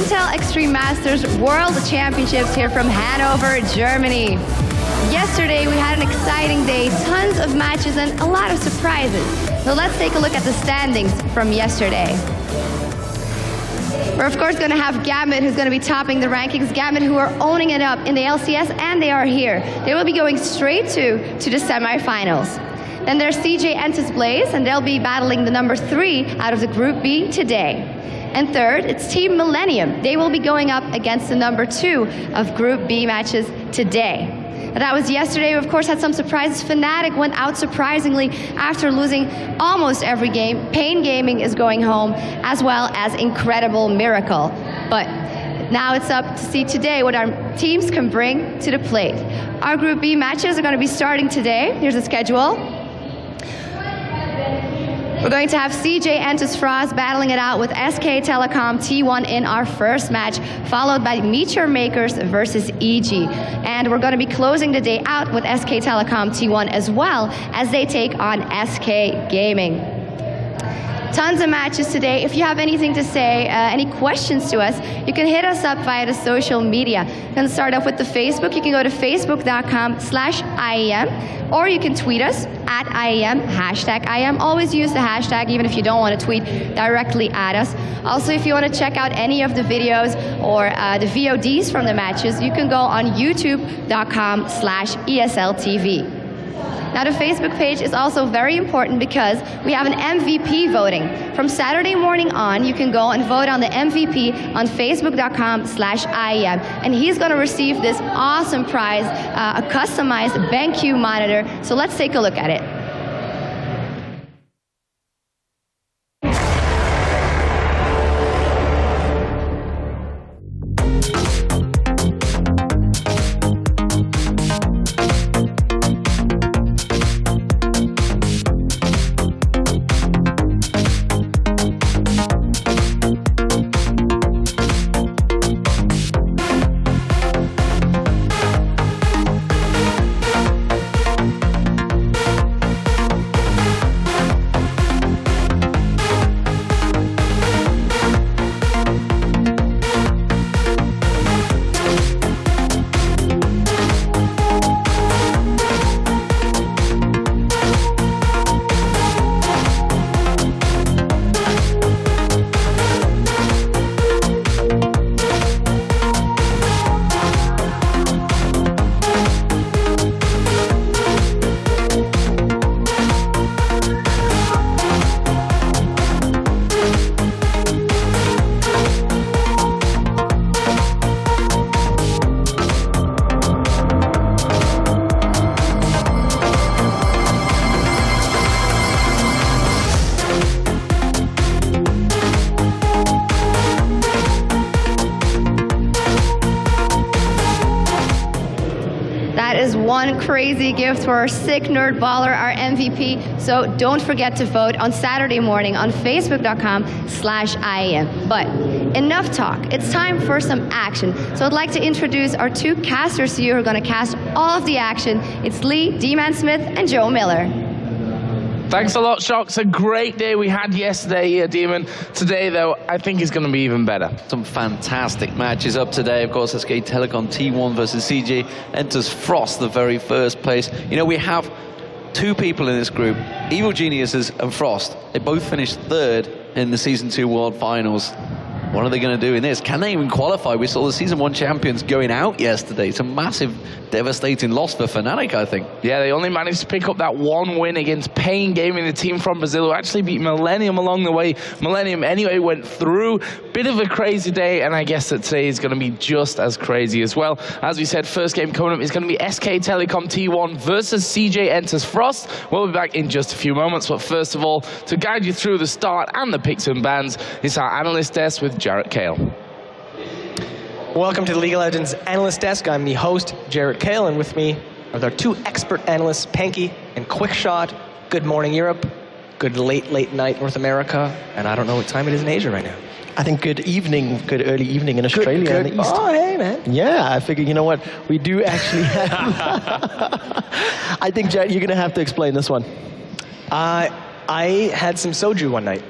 Intel Extreme Masters World Championships here from Hanover, Germany. Yesterday we had an exciting day, tons of matches and a lot of surprises. So let's take a look at the standings from yesterday. We're of course going to have Gambit, who's going to be topping the rankings. Gambit, who are owning it up in the LCS, and they are here. They will be going straight to the semifinals. Then there's CJ Entus Blaze, and they'll be battling the number 3 out of the Group B today. And third, it's Team Millennium. They will be going up against the number 2 of Group B matches today. And that was yesterday. We, of course, had some surprises. Fnatic went out surprisingly after losing almost every game. Pain Gaming is going home, as well as Incredible Miracle. But now it's up to see today what our teams can bring to the plate. Our Group B matches are going to be starting today. Here's the schedule. We're going to have CJ Entus Frost battling it out with SK Telecom T1 in our first match, followed by Meteor Makers versus EG. And we're going to be closing the day out with SK Telecom T1 as well, as they take on SK Gaming. Tons of matches today. If you have anything to say, any questions to us, you can hit us up via the social media. You can start off with the Facebook. You can go to facebook.com/IEM, or you can tweet us at IEM, #IEM. Always use the hashtag, even if you don't want to tweet directly at us. Also, if you want to check out any of the videos or the VODs from the matches, you can go on youtube.com/ESLTV. Now, the Facebook page is also very important because we have an MVP voting. From Saturday morning on, you can go and vote on the MVP on facebook.com/IEM. And he's going to receive this awesome prize, a customized BenQ monitor. So let's take a look at it. One crazy gift for our sick nerd baller, our MVP. So don't forget to vote on Saturday morning on facebook.com/IEM. But enough talk. It's time for some action. So I'd like to introduce our 2 casters to you who are going to cast all of the action. It's Lee, D-Man Smith, and Joe Miller. Thanks a lot, Shocks. A great day we had yesterday here, Demon. Today, though, I think it's going to be even better. Some fantastic matches up today. Of course, SK Telecom T1 versus CJ Entus Frost, the very first place. You know, we have 2 people in this group, Evil Geniuses and Frost. They both finished 3rd in the Season 2 World Finals. What are they going to do in this? Can they even qualify? We saw the Season 1 champions going out yesterday. It's a massive, devastating loss for Fnatic, I think. Yeah, they only managed to pick up that 1 win against Pain Gaming, the team from Brazil, who actually beat Millennium along the way. Millennium, anyway, went through. Bit of a crazy day, and I guess that today is going to be just as crazy as well. As we said, first game coming up is going to be SK Telecom T1 versus CJ Entus Frost. We'll be back in just a few moments, but first of all, to guide you through the start and the picks and bans, is our analyst desk with Jarrett Kale. Welcome to the League of Legends Analyst Desk. I'm the host, Jarrett Kale, and with me are our 2 expert analysts, Panky and Quickshot. Good morning, Europe. Good late night, North America. And I don't know what time it is in Asia right now. I think good evening, good early evening in Australia and the East. Oh, hey, man. Yeah, I figured, you know what, we do actually have... I think, Jarrett, you're going to have to explain this one. I had some soju one night.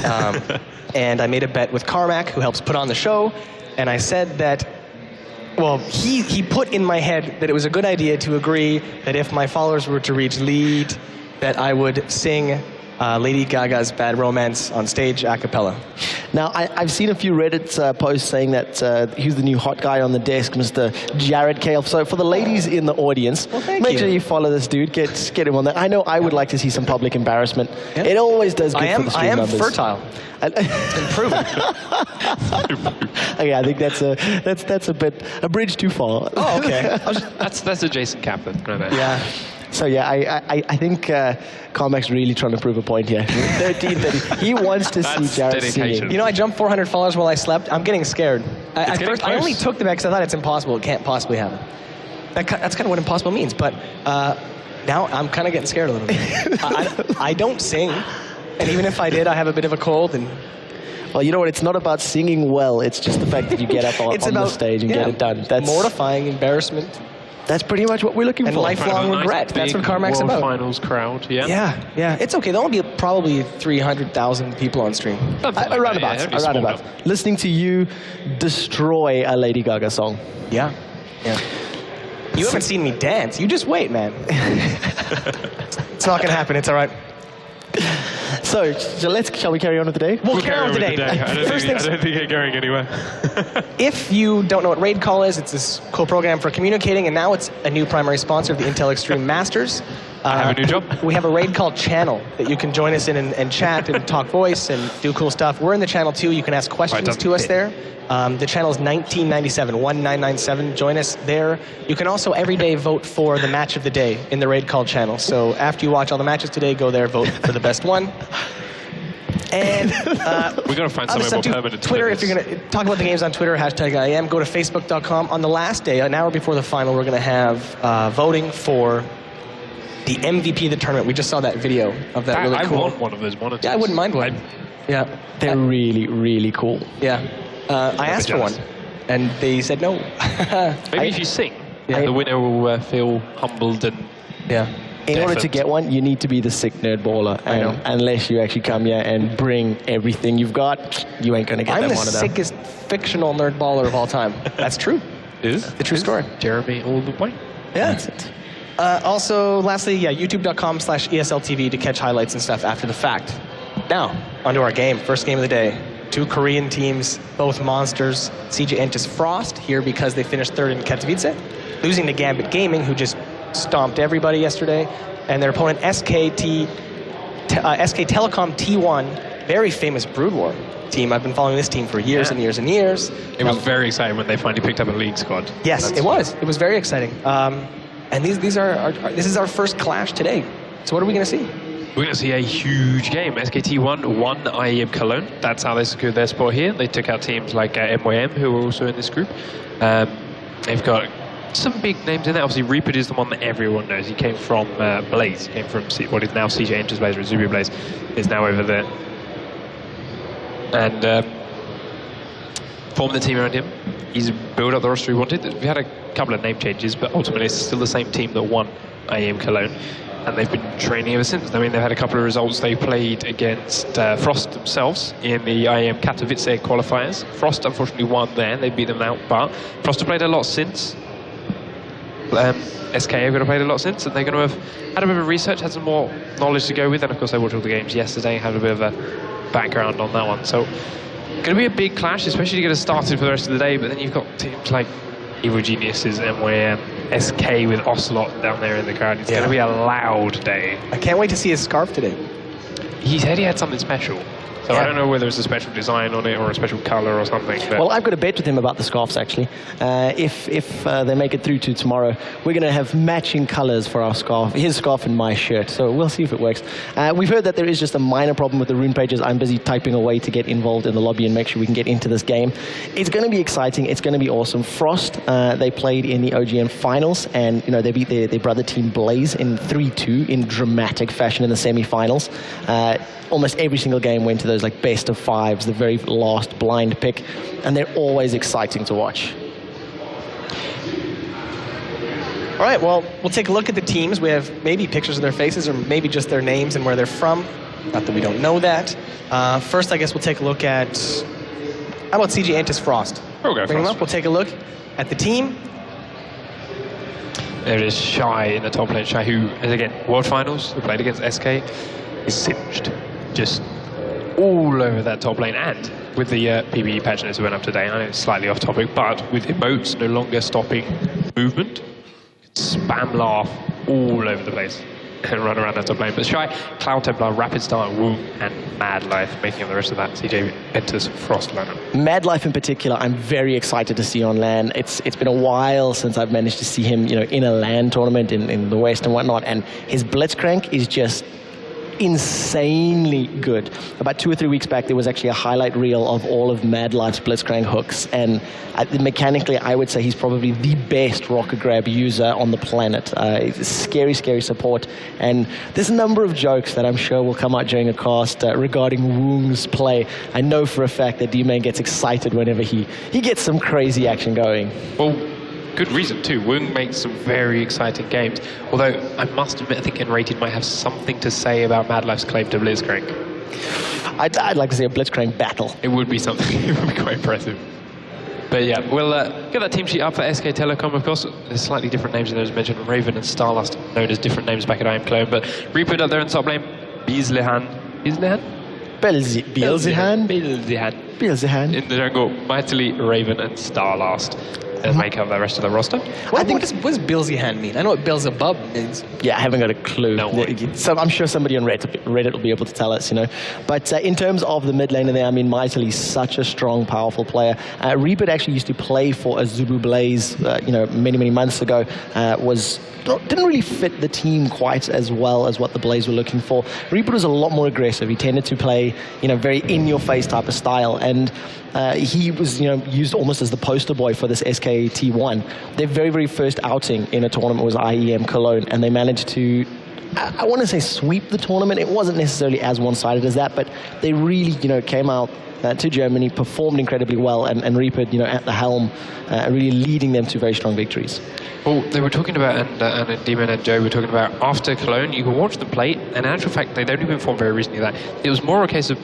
And I made a bet with Carmack, who helps put on the show, and I said that, well, he put in my head that it was a good idea to agree that if my followers were to reach lead, that I would sing Lady Gaga's Bad Romance on stage a cappella. Now, I've seen a few Reddit posts saying that he's the new hot guy on the desk, Mr. Jared Kale. So for the ladies in the audience, make sure you follow this dude, get him on there. I know I would like to see some public embarrassment. Yeah. It always does good for the stream numbers. I am fertile. Improving. Okay, I think that's a bridge too far. Oh, okay. That's a Jason Kaplan right there. Yeah. So yeah, I think Carmack's really trying to prove a point here. 13:30. He wants to see Jared singing. You know, I jumped 400 followers while I slept. I'm getting scared. At first, I only took the bet because I thought it's impossible. It can't possibly happen. That's kind of what impossible means. But now I'm kind of getting scared a little bit. I don't sing, and even if I did, I have a bit of a cold. And well, you know what? It's not about singing well. It's just the fact that you get up on the stage and get it done. That's mortifying embarrassment. That's pretty much what we're looking and for. And lifelong regret. That's what Carmack's World about. Finals crowd, yeah. Yeah. It's okay. There'll be probably 300,000 people on stream. Around about. Listening to you destroy a Lady Gaga song. Yeah. You haven't seen me dance. You just wait, man. It's not going to happen. It's all right. So shall we carry on with the day? We'll carry on with the day. I don't think it's going anywhere. If you don't know what Raid Call is, it's this cool program for communicating, and now it's a new primary sponsor of the Intel Extreme Masters. I have a new job. We have a Raid Call channel that you can join us in and chat and talk voice and do cool stuff. We're in the channel too. You can ask questions to us there. The channel is 1997. Join us there. You can also every day vote for the match of the day in the Raid Call channel. So after you watch all the matches today, go there, vote for the best one. And we're going to find somewhere more permanent. Twitter, if you're going to talk about the games on Twitter, #IEM. Go to facebook.com. On the last day, an hour before the final, we're going to have voting for the MVP of the tournament. We just saw that video of that really cool. I want one of those monitors. Yeah, I wouldn't mind one. Yeah. They're really, really cool. Yeah. I asked for one, and they said no. Maybe if you sing, the winner will feel humbled and In order to get one, you need to be the sick nerd baller. I know. Unless you actually come here and bring everything you've got, you ain't going to get that monitor. I'm the sickest fictional nerd baller of all time. That's true. It is? The true story. Jeremy all the way. Yeah. That's it. Also, lastly, youtube.com/ESLTV to catch highlights and stuff after the fact. Now, onto our game. First game of the day. 2 Korean teams, both monsters. CJ Entus Frost here because they finished 3rd in Katowice, losing to Gambit Gaming, who just stomped everybody yesterday. And their opponent, SK Telecom T1, very famous Brood War team. I've been following this team for years and years and years. It was very exciting when they finally picked up a league squad. Yes, it was. It was very exciting. And this is our first clash today. So what are we going to see? We're going to see a huge game. SKT1 won IEM Cologne. That's how they secured their spot here. They took out teams like IEM, who are also in this group. They've got some big names in there. Obviously, Reaper is the one that everyone knows. He came from Blaze. He came from what is now CJ Entus Blaze, or Zubi Blaze, is now over there. And formed the team around him. He's built up the roster he wanted. We had a couple of name changes, but ultimately it's still the same team that won IEM Cologne. And they've been training ever since. I mean, they've had a couple of results. They played against Frost themselves in the IEM Katowice qualifiers. Frost unfortunately won there. They beat them out, but Frost have played a lot since. SK are going to play a lot since, and they're going to have had a bit of research, had some more knowledge to go with, and of course they watched all the games yesterday, had a bit of a background on that one. So, going to be a big clash, especially to get us started for the rest of the day, but then you've got teams like Evil Geniuses, MYM, SK with Ocelot down there in the crowd. It's going to be a loud day. I can't wait to see his scarf today. He said he had something special. So I don't know whether it's a special design on it or a special color or something. But well, I've got a bet with him about the scarves, actually. If they make it through to tomorrow, we're going to have matching colors for our scarf, his scarf and my shirt. So we'll see if it works. We've heard that there is just a minor problem with the rune pages. I'm busy typing away to get involved in the lobby and make sure we can get into this game. It's going to be exciting. It's going to be awesome. Frost, they played in the OGM finals, and they beat their brother team Blaze in 3-2 in dramatic fashion in the semi-finals. Almost every single game went to those like best of fives, the very last blind pick, and they're always exciting to watch. All right, well, we'll take a look at the teams. We have maybe pictures of their faces or maybe just their names and where they're from. Not that we don't know that. First, I guess we'll take a look at, how about CJ Entus Frost? We'll go Bring him Frost. up. We'll take a look at the team. There is Shy in the top lane. Shy, who is again World Finals, who played against SK, is singed, just all over that top lane. And with the PBE patch notes that went up today, I know it's slightly off topic, but with emotes no longer stopping movement, spam laugh all over the place and run around that top lane. But Shy, Cloud Templar, Rapid Star, Womb, and Mad Life making up the rest of that CJ Entus Frost lineup. Mad Life in particular, I'm very excited to see on LAN. It's been a while since I've managed to see him, in a LAN tournament in the West and whatnot, and his Blitzcrank is just insanely good. About 2 or 3 weeks back, there was actually a highlight reel of all of Mad Life's Blitzcrank hooks, and mechanically, I would say he's probably the best rocket grab user on the planet. It's scary, scary support, and there's a number of jokes that I'm sure will come out during a cast regarding Woong's play. I know for a fact that D-Man gets excited whenever he gets some crazy action going. Well, good reason too. Woong makes some very exciting games. Although I must admit, I think Enrated might have something to say about Mad Life's claim to Blitzcrank. I'd like to see a Blitzcrank battle. It would be something. It would be quite impressive. But yeah, we'll get that team sheet up for SK Telecom, of course. There's slightly different names in those mentioned. Raven and Starlust, known as different names back at IEM Clone. But Reaper up there in top lane. Beazlehan. Beelzehan? Beelzehan. In the jungle, Mightily, Raven, and Starlast. Make up the rest of the roster. What does Beelzehan mean? I know what Beelzebub means. Yeah, I haven't got a clue. No way. So I'm sure somebody on Reddit will be able to tell us, But in terms of the mid laner there, I mean, Mightily, such a strong, powerful player. Reaper actually used to play for Azubu Blaze, many, many months ago. Didn't really fit the team quite as well as what the Blaze were looking for. Reaper was a lot more aggressive. He tended to play, very in-your-face type of style, and he was, used almost as the poster boy for this SK T1. Their very, very first outing in a tournament was IEM Cologne, and they managed to, I want to say, sweep the tournament. It wasn't necessarily as one-sided as that, but they really, came out to Germany, performed incredibly well, and Reaper, at the helm, really leading them to very strong victories. Well, they were talking about, and Demon and Joe were talking about, after Cologne, you can watch them play, and in actual fact, they'd only been informed very recently that it was more a case of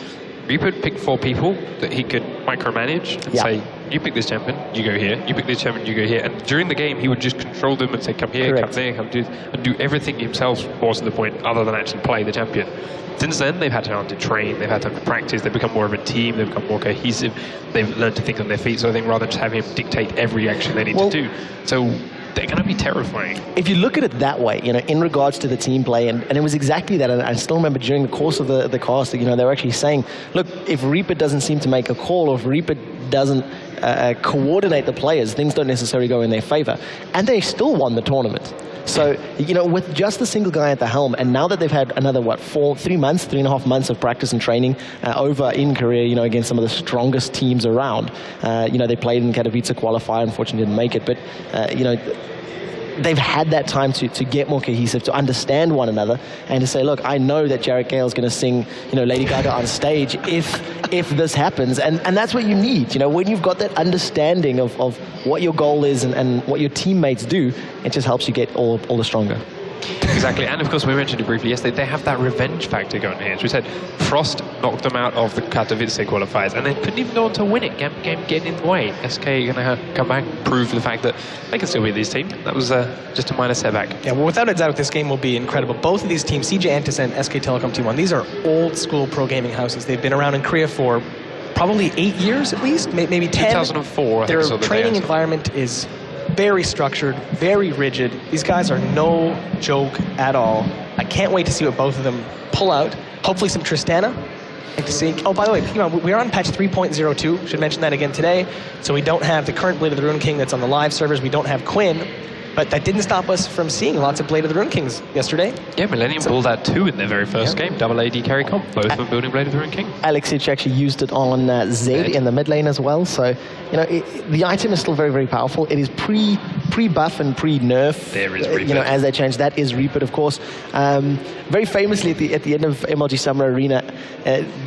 Reaper picked 4 people that he could micromanage and say, you pick this champion, you go here, you pick this champion, you go here, and during the game, he would just control them and say, come here, Correct. come there, come do, and do everything himself more to the point, other than actually play the champion. Since then, they've had time to train, they've had time to practice, they've become more of a team, they've become more cohesive, they've learned to think on their feet, so I think rather than just have him dictate every action they need to do. So they're going to be terrifying. If you look at it that way, in regards to the team play, and it was exactly that, and I still remember during the course of the cast, they were actually saying, look, if Reaper doesn't seem to make a call, or if Reaper doesn't coordinate the players, things don't necessarily go in their favor. And they still won the tournament. So, with just the single guy at the helm, and now that they've had another, 3.5 months of practice and training over in Korea, against some of the strongest teams around. They played in Katowice qualifier, unfortunately didn't make it, but, they've had that time to get more cohesive, to understand one another, and to say, look, I know that Jarrett Gale's going to sing, Lady Gaga on stage if this happens, and that's what you need. When you've got that understanding of what your goal is and what your teammates do, it just helps you get all the stronger. Exactly, and of course we mentioned it briefly yesterday, they have that revenge factor going here. As we said, Frost knocked them out of the Katowice qualifiers and they couldn't even go on to win it. Game getting in the way. SK are going to come back, prove the fact that they can still beat this team. That was just a minor setback. Yeah, well, without a doubt, this game will be incredible. Both of these teams, CJ Entus and SK Telecom T1, these are old school pro gaming houses. They've been around in Korea for probably 8 years at least, maybe 10. 2004, I Their think. training environment is very structured, very rigid. These guys are no joke at all. I can't wait to see what both of them pull out. Hopefully some Tristana. Like to see. Oh, by the way, we're on patch 3.02. Should mention that again today. So we don't have the current Blade of the Rune King that's on the live servers. We don't have Quinn. But that didn't stop us from seeing lots of Blade of the Rune Kings yesterday. Yeah, Millennium pulled out 2 in their very first game. Double AD carry comp, both of them building Blade of the Rune King. Alexic actually used it on Zed in the mid lane as well. So, the item is still very, very powerful. It is pre-buff and pre-nerf. There is you know, Reaper. as they change, that is Reaper, of course. Very famously at the end of MLG Summer Arena,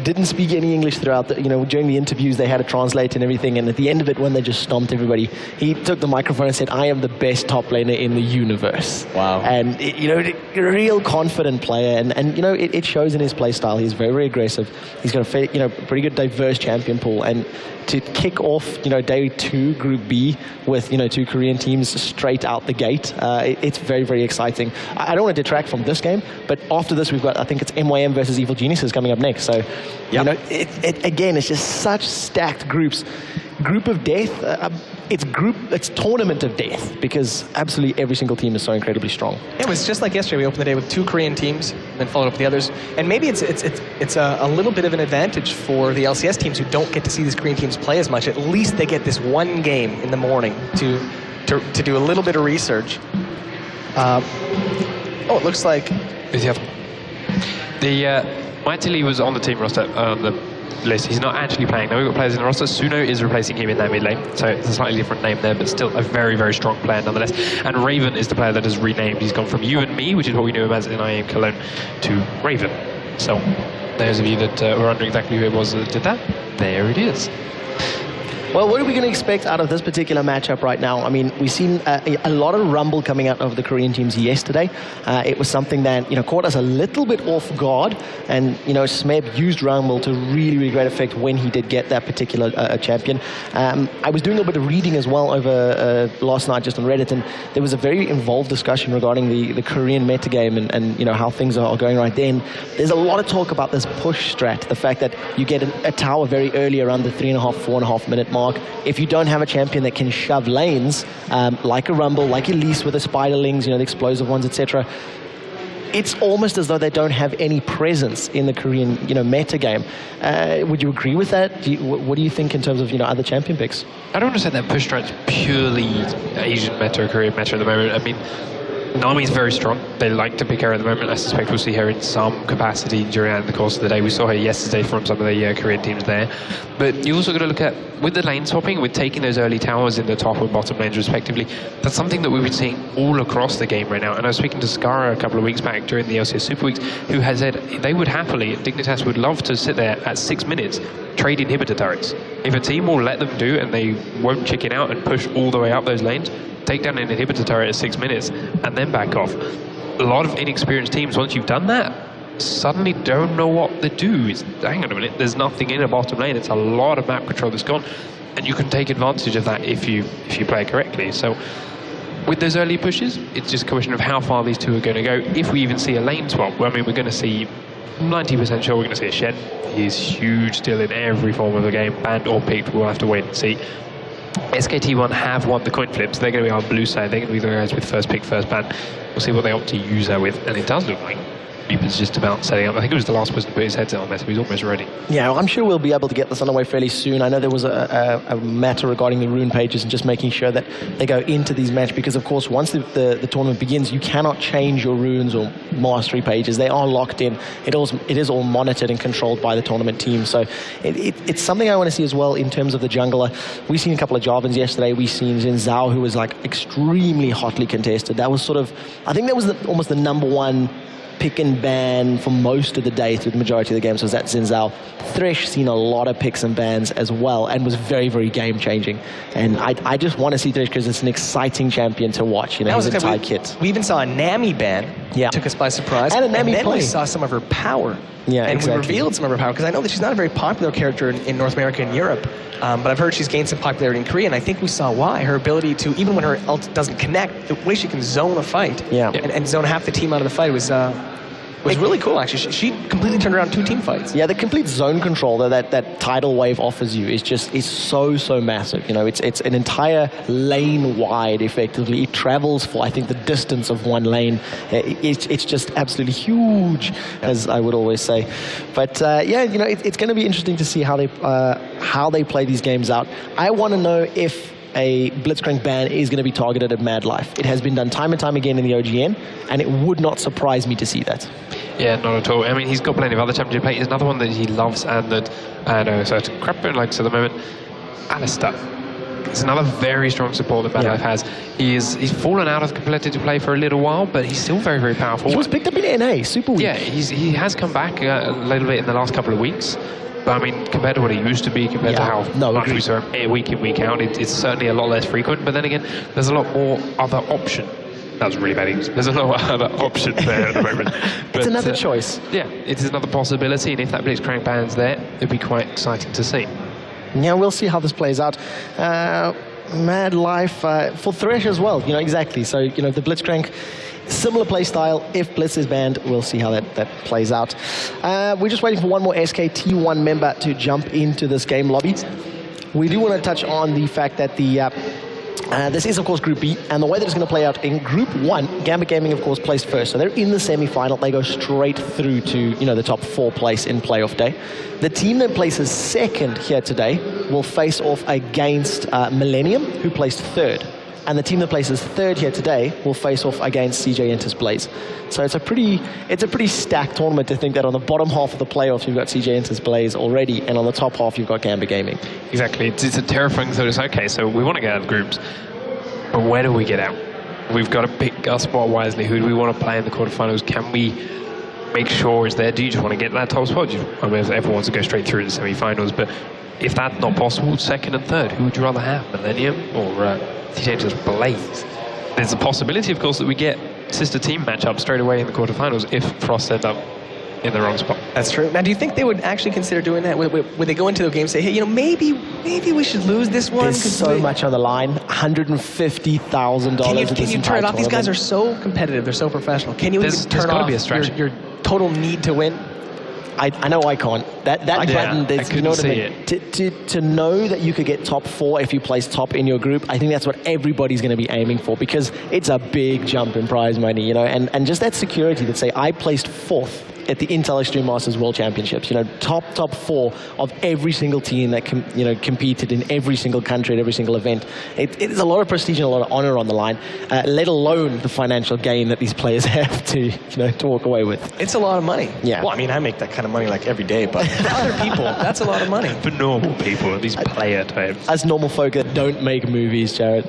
didn't speak any English throughout. During the interviews, they had to translate and everything. And at the end of it, when they just stomped everybody, he took the microphone and said, "I am the best top laner in the universe." Wow. And a real confident player, and it shows in his play style. He's very, very aggressive. He's got a pretty good diverse champion pool, and to kick off day 2 Group B with 2 Korean teams straight out the gate, it's very, very exciting. I don't want to detract from this game, but after this we've got, I think it's MYM versus Evil Geniuses coming up next. So again, it's just such stacked groups. Group of death, it's tournament of death, because absolutely every single team is so incredibly strong. It was just like yesterday. We opened the day with 2 Korean teams, and then followed up with the others. And maybe it's a little bit of an advantage for the LCS teams who don't get to see these Korean teams play as much. At least they get this one game in the morning to do a little bit of research. It looks like Who's the other one? Mighty Lee was on the team roster, the list. He's not actually playing. Now we've got players in the roster. Suno is replacing him in that mid lane, so it's a slightly different name there, but still a very, very strong player nonetheless. And Raven is the player that is renamed. He's gone from You and Me, which is what we knew him as in IEM Cologne, to Raven. So those of you that were wondering exactly who it was that did that, there it is. Well, what are we going to expect out of this particular matchup right now? I mean, we've seen a lot of rumble coming out of the Korean teams yesterday. It was something that caught us a little bit off guard, and Smeb used rumble to really, really great effect when he did get that particular champion. I was doing a bit of reading as well over last night just on Reddit, and there was a very involved discussion regarding the Korean metagame and how things are going right then. There's a lot of talk about this push strat, the fact that you get a tower very early around the 3.5, 4.5 minute mark. If you don't have a champion that can shove lanes, like a Rumble, like Elise with the Spiderlings, the explosive ones, etc., it's almost as though they don't have any presence in the Korean, meta game. Would you agree with that? What do you think in terms of, other champion picks? I don't want to say that push strat's purely Asian meta or Korean meta at the moment. I mean, Nami's very strong. They like to pick her at the moment. I suspect we'll see her in some capacity during the course of the day. We saw her yesterday from some of the Korean teams there. But you also got to look at, with the lane swapping, with taking those early towers in the top and bottom lanes respectively, that's something that we've been seeing all across the game right now. And I was speaking to Skara a couple of weeks back during the LCS Super Weeks, who had said they would happily, Dignitas would love to sit there at 6 minutes, trade inhibitor turrets. If a team will let them do and they won't chicken out and push all the way up those lanes, take down an inhibitor turret at 6 minutes and then back off. A lot of inexperienced teams, once you've done that, suddenly don't know what to do. Hang on a minute, there's nothing in a bottom lane. It's a lot of map control that's gone, and you can take advantage of that if you play it correctly. So with those early pushes, it's just a question of how far these two are going to go. If we even see a lane swap, well, I mean, we're going to see 90% sure we're going to see a Shen. He is huge still in every form of the game, banned or picked. We'll have to wait and see. SKT1 have won the coin flips. They're going to be on blue side. They're going to be the guys with first pick, first ban. We'll see what they opt to use her with. And it does look like Reaper's just about setting up. I think it was the last person to put his headset on there, so he's almost ready. Yeah, I'm sure we'll be able to get this underway fairly soon. I know there was a matter regarding the rune pages and just making sure that they go into these matches, because of course once the tournament begins, you cannot change your runes or mastery pages. They are locked in. It is all monitored and controlled by the tournament team. So it's something I want to see as well in terms of the jungler. We've seen a couple of Jarvans yesterday. We've seen Xin Zhao, who was like extremely hotly contested. That was sort of, I think that was almost the number one pick and ban for most of the day through the majority of the games was that Xin Zhao. Thresh seen a lot of picks and bans as well and was very, very game changing. And I just want to see Thresh because it's an exciting champion to watch. He's a tie kit. We even saw a Nami ban. Yeah. Took us by surprise. And a Nami then play. we saw some of her power. Yeah, and exactly. we revealed some of her power, because I know that she's not a very popular character in North America and Europe, but I've heard she's gained some popularity in Korea, and I think we saw why. Her ability to, even when her ult doesn't connect, the way she can zone a fight and zone half the team out of the fight was really cool, actually. She completely turned around 2 team fights. Yeah, the complete zone control that tidal wave offers you is so massive. It's an entire lane wide, effectively. It travels for, I think, the distance of one lane. It's just absolutely huge, as I would always say. But it's going to be interesting to see how they play these games out. I want to know if a Blitzcrank ban is going to be targeted at Mad Life. It has been done time and time again in the OGN, and it would not surprise me to see that. Yeah, not at all. I mean, he's got plenty of other championship play. There's another one that he loves and that certain crap likes at the moment. Alistair. It's another very strong support that Bad Life has. He's fallen out of competitive play for a little while, but he's still very, very powerful. He was picked up in NA, super weak. Yeah, he has come back a little bit in the last couple of weeks. But I mean, compared to what he used to be, compared to how much we saw him week in, week out, it's certainly a lot less frequent. But then again, there's a lot more other option. That was really bad English. There's a lot of other options there at the moment. But, it's another choice. Yeah, it's another possibility. And if that Blitzcrank ban's there, it'd be quite exciting to see. Yeah, we'll see how this plays out. Mad Life for Thresh as well, exactly. So, the Blitzcrank, similar play style. If Blitz is banned, we'll see how that plays out. We're just waiting for one more SKT1 member to jump into this game lobby. We do want to touch on the fact that this is, of course, Group B, and the way that it's going to play out in Group 1, Gambit Gaming, of course, placed first. So they're in the semi-final. They go straight through to, the top 4 place in playoff day. The team that places second here today will face off against Millennium, who placed third. And the team that places third here today will face off against CJ Entus Blaze. So it's a pretty stacked tournament to think that on the bottom half of the playoffs you've got CJ Entus Blaze already, and on the top half you've got Gambit Gaming. Exactly. It's a terrifying thought. It's okay, so we want to get out of groups, but where do we get out? We've got to pick our spot wisely. Who do we want to play in the quarterfinals? Can we make sure it's there? Do you just want to get that top spot? I mean, everyone wants to go straight through to the semi-finals, but if that's not possible, second and third, who would you rather have, Millennium or CJ Entus Blaze? There's a possibility, of course, that we get sister team matchup straight away in the quarterfinals if Frost end up in the wrong spot. That's true. Now, do you think they would actually consider doing that? Would they go into the game and say, hey, maybe we should lose this one? There's so much on the line. $150,000. Can you turn it off? These guys are so competitive. They're so professional. Can you even turn off your total need to win? I know I can't. That button, I couldn't see it. To know that you could get top 4 if you place top in your group, I think that's what everybody's going to be aiming for, because it's a big jump in prize money, and just that security that say I placed 4th at the Intel Extreme Masters World Championships, top 4 of every single team that competed in every single country at every single event. It is a lot of prestige and a lot of honor on the line, let alone the financial gain that these players have to walk away with. It's a lot of money. Yeah. Well, I mean, I make that kind of money like every day, but for other people, that's a lot of money. For normal people, these player types. As normal folk that don't make movies, Jared.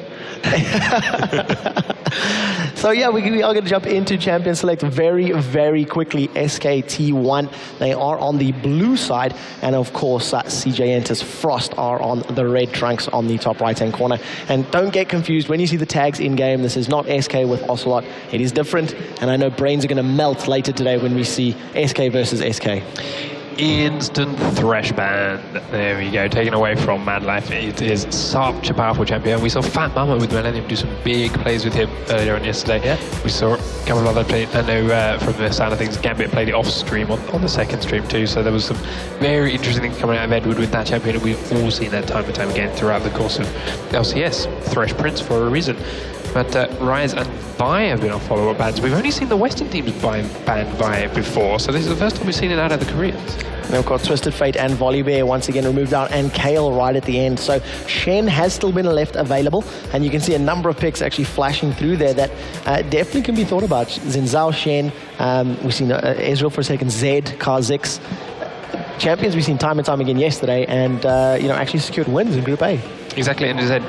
So yeah, we are going to jump into Champion Select very, very quickly. SKT1, they are on the blue side, and of course CJ Entus Frost are on the red trunks on the top right-hand corner. And don't get confused when you see the tags in-game. This is not SK with Ocelot. It is different, and I know brains are going to melt later today when we see SK versus SK. Instant Thresh ban. There we go, taken away from Mad Life. It is such a powerful champion. We saw Fat Mama with Millennium do some big plays with him earlier on yesterday. Yeah. We saw a couple of other plays. I know from the sound of things, Gambit played it off stream on the second stream too. So there was some very interesting things coming out of Edward with that champion, and we've all seen that time and time again throughout the course of LCS. Thresh Prince for a reason. But Rise and Vi have been on follow-up bans. We've only seen the Western teams ban Vi before, so this is the first time we've seen it out of the Koreans. And of course, Twisted Fate and Volibear once again removed out, and Kale right at the end. So Shen has still been left available, and you can see a number of picks actually flashing through there that definitely can be thought about. Zinzao, Shen, we've seen Ezreal for a second, Zed, Kha'Zix. Champions we've seen time and time again yesterday, and actually secured wins in Group A. Exactly, and Zed,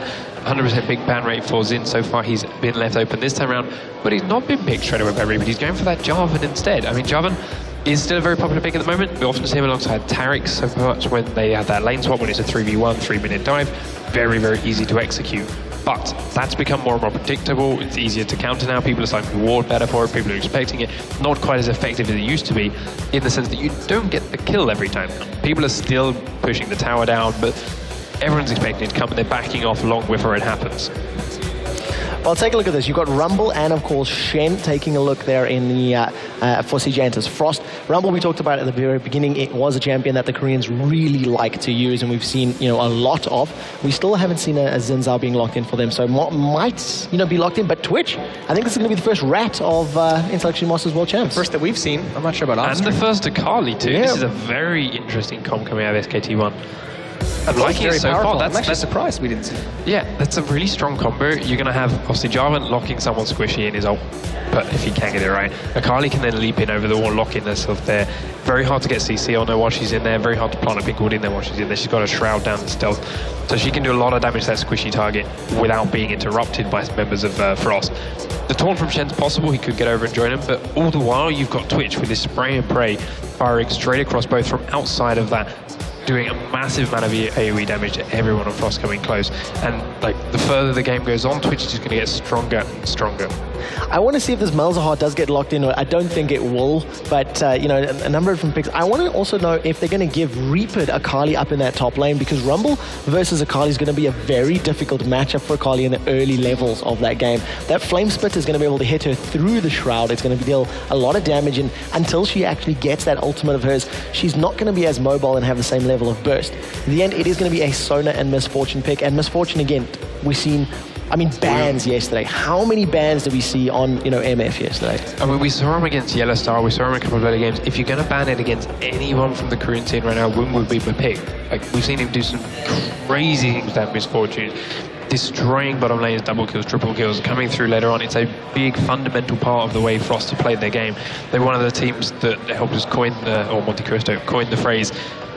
100% big ban rate for Zin. So far he's been left open this time around, but he's not been picked straight away by everybody. He's going for that Jarvan instead. I mean, Jarvan is still a very popular pick at the moment. We often see him alongside Taric so much when they have that lane swap, when it's a 3v1, 3-minute dive. Very, very easy to execute. But that's become more and more predictable. It's easier to counter now. People are starting to reward better for it. People are expecting it. Not quite as effective as it used to be, in the sense that you don't get the kill every time. People are still pushing the tower down, but everyone's expecting it to come, and they're backing off long before it happens. Well, take a look at this. You've got Rumble and, of course, Shen taking a look there in the for CJ Entus Frost. Rumble, we talked about at the very beginning, it was a champion that the Koreans really like to use, and we've seen a lot of. We still haven't seen a Zinzao being locked in for them, so might be locked in. But Twitch, I think this is going to be the first rat of Intel Extreme Masters World Champs. First that we've seen. I'm not sure about us. And the first to Carly too. Yeah. This is a very interesting comp coming out of SKT1. I'm liking it so far. I'm actually surprised we didn't see it. Yeah, that's a really strong combo. You're going to have, obviously, Jarvan locking someone squishy in his ult, but if he can get it right. Akali can then leap in over the wall, locking herself there. Very hard to get CC on her while she's in there. Very hard to plant a pink ward in there while she's in there. She's got a shroud down the stealth. So she can do a lot of damage to that squishy target without being interrupted by members of Frost. The taunt from Shen's possible. He could get over and join him, but all the while you've got Twitch with his spray and pray firing straight across both from outside of that, doing a massive amount of AoE damage to everyone on Frost coming close. And like the further the game goes on, Twitch is just going to get stronger and stronger. I want to see if this Malzahar does get locked in. I don't think it will, but you know, a number of different picks. I want to also know if they're going to give Reaper Akali up in that top lane, because Rumble versus Akali is going to be a very difficult matchup for Akali in the early levels of that game. That Flame Split is going to be able to hit her through the Shroud. It's going to deal a lot of damage, and until she actually gets that ultimate of hers, she's not going to be as mobile and have the same level of burst. In the end, it is going to be a Sona and Misfortune pick, and Misfortune, again, we've seen, I mean, bans yesterday. How many bans did we see on, you know, MF yesterday? I mean, we saw him against Yellow Star, we saw him in a couple of early games. If you're going to ban it against anyone from the Korean scene right now, Wim would be my pick. Like, we've seen him do some crazy things with that Misfortune, destroying bottom lanes, double kills, triple kills, coming through later on. It's a big fundamental part of the way Frost have played their game. They're one of the teams that helped us coin or Monte Cristo coined the phrase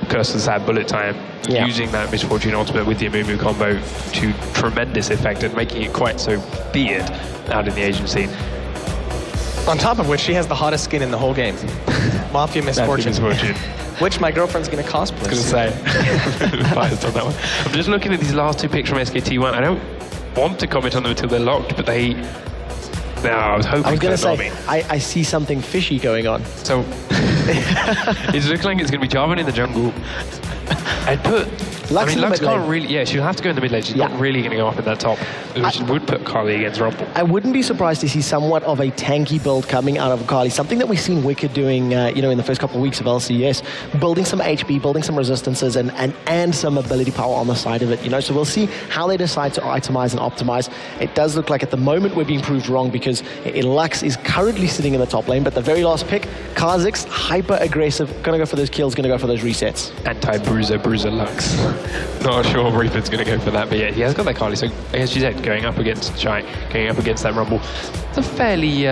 Curse of the Sad Bullet Time, using that Misfortune ultimate with the Amumu combo to tremendous effect and making it quite so feared out in the Asian scene. On top of which, she has the hottest skin in the whole game. Mafia Misfortune. Which my girlfriend's going to cosplay. I was going to say. Biased on that one. I'm just looking at these last two picks from SKT1. I don't want to comment on them until they're locked, but they... No, I was hoping. I was going to say, I see something fishy going on. So, it looks like it's going to be Jarvan in the jungle. I'd put... Lux can't really... Yeah, she'll have to go in the mid lane. She's not really going to go up in that top, which would put Kali against Rumble. I wouldn't be surprised to see somewhat of a tanky build coming out of Kali. Something that we've seen Wicked doing, you know, in the first couple of weeks of LCS. Building some HP, building some resistances, and some ability power on the side of it, you know. So we'll see how they decide to itemize and optimize. It does look like at the moment we're being proved wrong, because Lux is currently sitting in the top lane, but the very last pick, Kha'Zix, hyper-aggressive, going to go for those kills, going to go for those resets. Bruiser Lux. Not sure Reaper's going to go for that, but yeah, he has got that Kali, so as you said, going up against Shy, going up against that Rumble, it's a fairly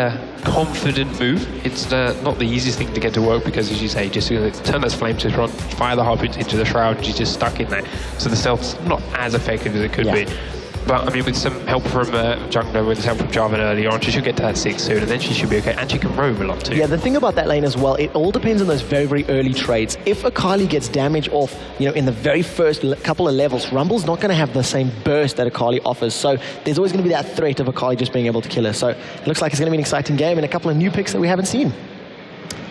confident move. It's not the easiest thing to get to work, because as you say, just turn those flames to front, fire the harpoons into the Shroud, and she's just stuck in there. So the stealth's not as effective as it could be. But I mean, with some help from Jungler, with some help from Jarvan early on, she should get to that 6 soon, and then she should be okay. And she can roam a lot too. Yeah, the thing about that lane as well, it all depends on those very, very early trades. If Akali gets damage off, you know, in the very first couple of levels, Rumble's not going to have the same burst that Akali offers. So there's always going to be that threat of Akali just being able to kill her. So it looks like it's going to be an exciting game and a couple of new picks that we haven't seen.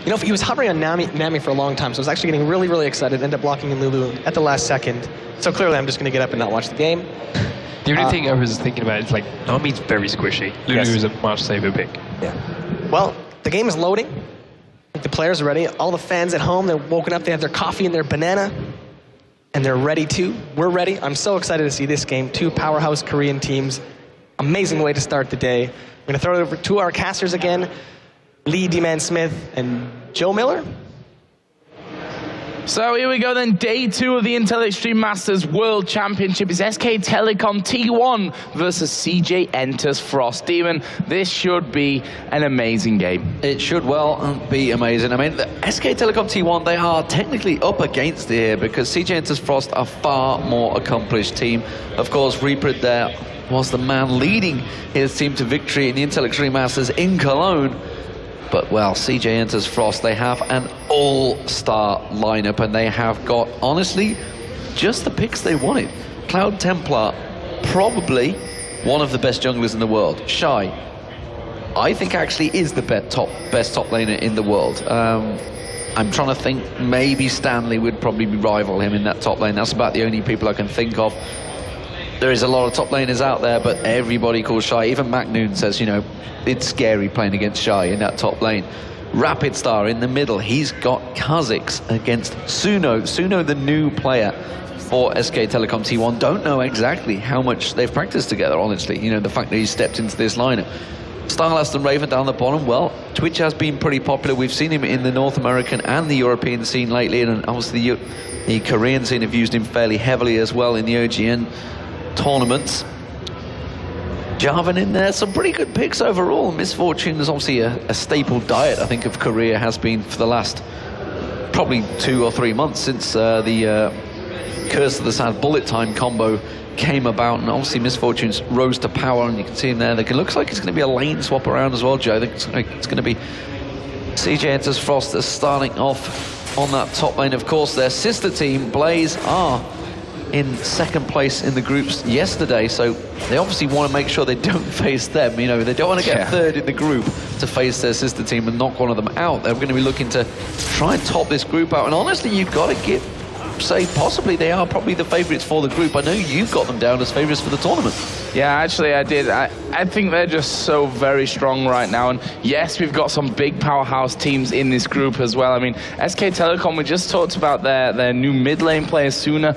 You know, he was hovering on Nami for a long time, so I was actually getting really, really excited, ended up blocking in Lulu at the last second. So clearly I'm just going to get up and not watch the game. The only thing I was thinking about is, like, Nami's very squishy. Lulu is a much safer pick. Yeah. Well, the game is loading. The players are ready. All the fans at home, they're woken up, they have their coffee and their banana, and they're ready too. We're ready. I'm so excited to see this game. 2 powerhouse Korean teams. Amazing way to start the day. We're going to throw it over to our casters again, Lee D-Man Smith and Joe Miller. So here we go then, day 2 of the Intel Extreme Masters World Championship. It's SK Telecom T1 versus CJ Entus Frost. Demon, this should be an amazing game. It should well be amazing. I mean, the SK Telecom T1, they are technically up against it here, because CJ Entus Frost are far more accomplished team. Of course, Reaper there was the man leading his team to victory in the Intel Extreme Masters in Cologne. But, well, CJ Entus Frost, they have an all-star lineup, and they have got, honestly, just the picks they wanted. Cloud Templar, probably one of the best junglers in the world. Shy, I think actually is the best top laner in the world. I'm trying to think, maybe Stanley would probably rival him in that top lane. That's about the only people I can think of. There is a lot of top laners out there, but everybody calls Shy. Even Mac Noon says, you know, it's scary playing against Shy in that top lane. Rapid Star in the middle. He's got Kha'Zix against Suno. Suno, the new player for SK Telecom T1. Don't know exactly how much they've practiced together, honestly. You know, the fact that he stepped into this lineup. Starlast and Raven down the bottom. Well, Twitch has been pretty popular. We've seen him in the North American and the European scene lately, and obviously the Korean scene have used him fairly heavily as well in the OGN tournaments. Jarvan in there, some pretty good picks overall. Misfortune is obviously a staple diet, I think, of Korea, has been for the last probably 2 or 3 months since the Curse of the Sad Bullet Time combo came about, and obviously Misfortunes rose to power, and you can see him there. It looks like it's going to be a lane swap around as well, Joe. I think it's going to be CJ Entus Frost that's starting off on that top lane. Of course, their sister team, Blaze, are in second place in the groups yesterday, so they obviously want to make sure they don't face them. You know, they don't want to get third in the group to face their sister team and knock one of them out. They're going to be looking to try and top this group out, and honestly, you've got to say possibly they are probably the favourites for the group. I know you've got them down as favourites for the tournament. Yeah, actually I did. I think they're just so very strong right now, and yes, we've got some big powerhouse teams in this group as well. I mean, SK Telecom, we just talked about their new mid lane player Suno,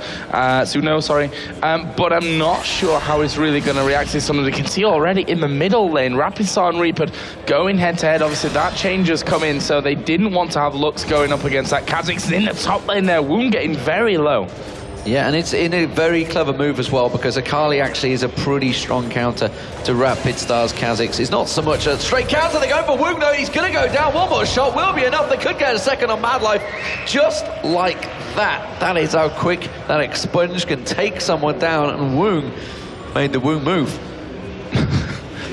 but I'm not sure how he's really going to react to something. We can see already in the middle lane, Rapid Star and Reaper going head to head. Obviously that change has come in, so they didn't want to have Lux going up against that Kha'Zix. In the top lane there, Wound getting very low. Yeah, and it's in a very clever move as well, because Akali actually is a pretty strong counter to Rapid Star's Kha'Zix. It's not so much a straight counter. They're going for Woong, though. He's going to go down. One more shot will be enough. They could get a second on Mad Life. Just like that. That is how quick that expunge can take someone down, and Woong made the Woong move.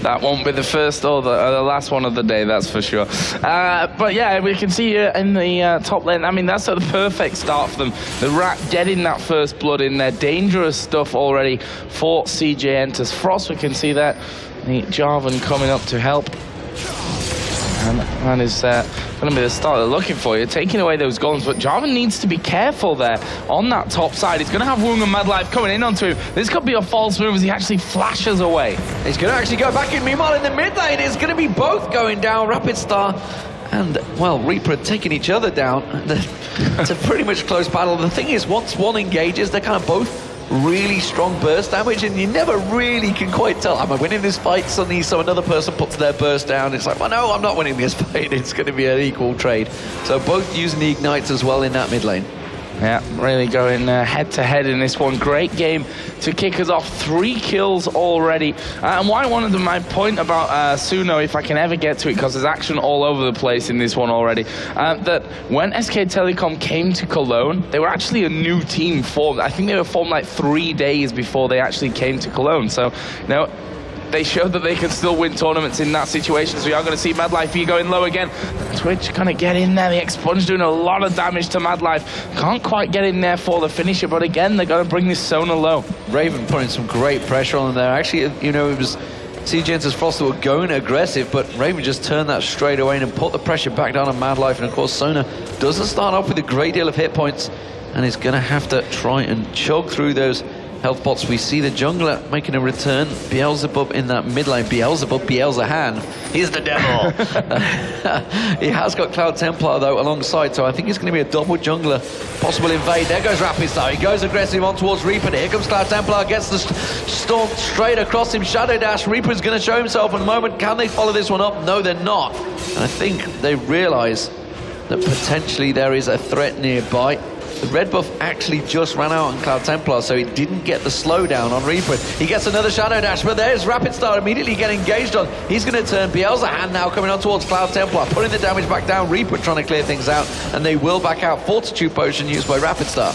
That won't be the first or the last one of the day, that's for sure. But yeah, we can see in the top lane, I mean, that's the perfect start for them. The Rat getting that first blood in there. Dangerous stuff already for CJ Entus Frost. We can see that. The Jarvan coming up to help. And that is going to be the start they're looking for. You're taking away those golems, but Jarvan needs to be careful there on that top side. He's going to have Woong and Mad Life coming in onto him. This could be a false move as he actually flashes away. He's going to actually go back in. Meanwhile, in the mid lane, it's going to be both going down. Rapid Star and, well, Reaper taking each other down. It's a pretty much close battle. The thing is, once one engages, they're kind of both really strong burst damage, and you never really can quite tell, am I winning this fight? Suddenly another person puts their burst down. It's like, well, no, I'm not winning this fight. It's going to be an equal trade. So both using the ignites as well in that mid lane. Yeah, really going head to head in this one. Great game to kick us off. 3 kills already. And why I wanted to my point about Suno, if I can ever get to it, because there's action all over the place in this one already, that when SK Telecom came to Cologne, they were actually a new team formed. I think they were formed like 3 days before they actually came to Cologne. So, you know, they showed that they can still win tournaments in that situation. So we are going to see Mad Life going low again. Twitch going to get in there. The Expunge doing a lot of damage to Mad Life. Can't quite get in there for the finisher, but again, they're going to bring this Sona low. Raven putting some great pressure on them there. Actually, you know, it was CJ Entus Frost were going aggressive, but Raven just turned that straight away and put the pressure back down on Mad Life. And of course, Sona doesn't start off with a great deal of hit points and is going to have to try and chug through those health pots. We see the jungler making a return. Beelzebub in that mid lane. Beelzebub, Beelzehan. He's the devil. He has got Cloud Templar, though, alongside, so I think it's going to be a double jungler. Possible invade. There goes Rapid Star. He goes aggressive on towards Reaper. Here comes Cloud Templar. Gets the storm straight across him. Shadow Dash. Reaper's going to show himself in a moment. Can they follow this one up? No, they're not. And I think they realize that potentially there is a threat nearby. The red buff actually just ran out on Cloud Templar, so he didn't get the slowdown on Reaper. He gets another Shadow Dash, but there's Rapid Star immediately getting engaged on. He's going to turn. Beelzehan now coming on towards Cloud Templar, putting the damage back down. Reaper trying to clear things out, and they will back out. Fortitude Potion used by Rapid Star.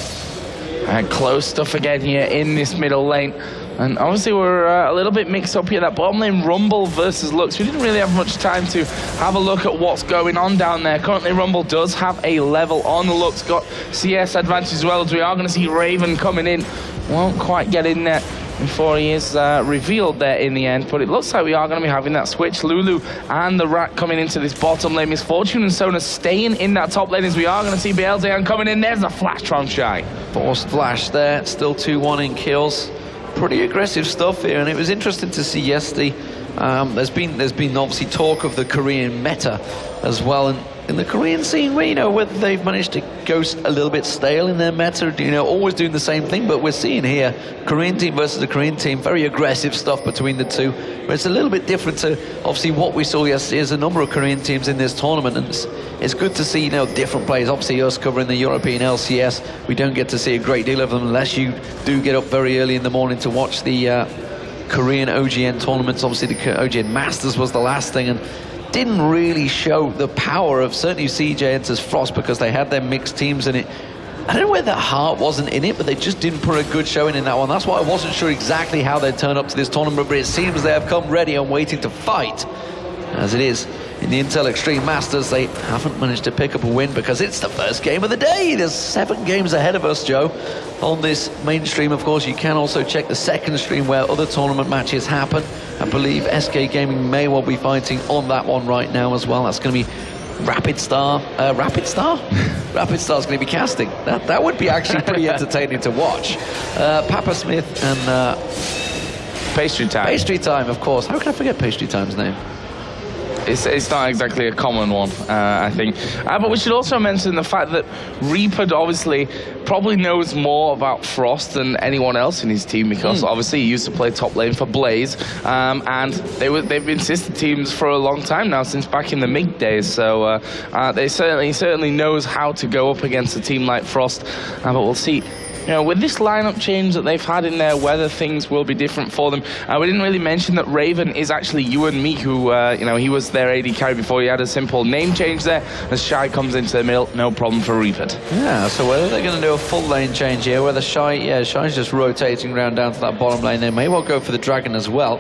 And close stuff again here in this middle lane. And obviously we're a little bit mixed up here. That bottom lane Rumble versus Lux. We didn't really have much time to have a look at what's going on down there. Currently Rumble does have a level on the Lux. Got CS advantage as well, as we are going to see Raven coming in. Won't quite get in there before he is revealed there in the end. But it looks like we are going to be having that switch. Lulu and the Rat coming into this bottom lane. Misfortune and Sona staying in that top lane, as we are going to see Beelzehan coming in. There's a flash from Shy. Forced flash there. Still 2-1 in kills. Pretty aggressive stuff here, and it was interesting to see yesterday. There's been obviously talk of the Korean meta as well, and in the Korean scene, where, you know, whether they've managed to go a little bit stale in their meta, you know, always doing the same thing, but we're seeing here, Korean team versus a Korean team, very aggressive stuff between the two, but it's a little bit different to, obviously, what we saw yesterday. There's a number of Korean teams in this tournament, and it's good to see, you know, different players. Obviously, us covering the European LCS, we don't get to see a great deal of them unless you do get up very early in the morning to watch the Korean OGN tournaments. Obviously, the OGN Masters was the last thing, and didn't really show the power of certainly CJ Entus Frost, because they had their mixed teams in it. I don't know whether heart wasn't in it, but they just didn't put a good showing in that one. That's why I wasn't sure exactly how they'd turn up to this tournament, but it seems they have come ready and waiting to fight. As it is, in the Intel Extreme Masters, they haven't managed to pick up a win because it's the first game of the day. There's 7 games ahead of us, Joe, on this main stream. Of course, you can also check the second stream where other tournament matches happen. I believe SK Gaming may well be fighting on that one right now as well. That's going to be Rapid Star. Rapid Star's going to be casting. That would be actually pretty entertaining to watch. Papa Smith and Pastry Time. Pastry Time, of course. How can I forget Pastry Time's name? It's not exactly a common one, I think. But we should also mention the fact that Reaper obviously probably knows more about Frost than anyone else in his team, because obviously he used to play top lane for Blaze, and they've been sister teams for a long time now, since back in the MiG days. So he certainly knows how to go up against a team like Frost. But we'll see. You know, with this lineup change that they've had in there, whether things will be different for them. We didn't really mention that Raven is actually you and me, who, you know, he was their AD carry before. He had a simple name change there. As Shy comes into the middle, no problem for Reaper. Yeah, so whether they're going to do a full lane change here, whether Shy's just rotating around down to that bottom lane, they may well go for the Dragon as well.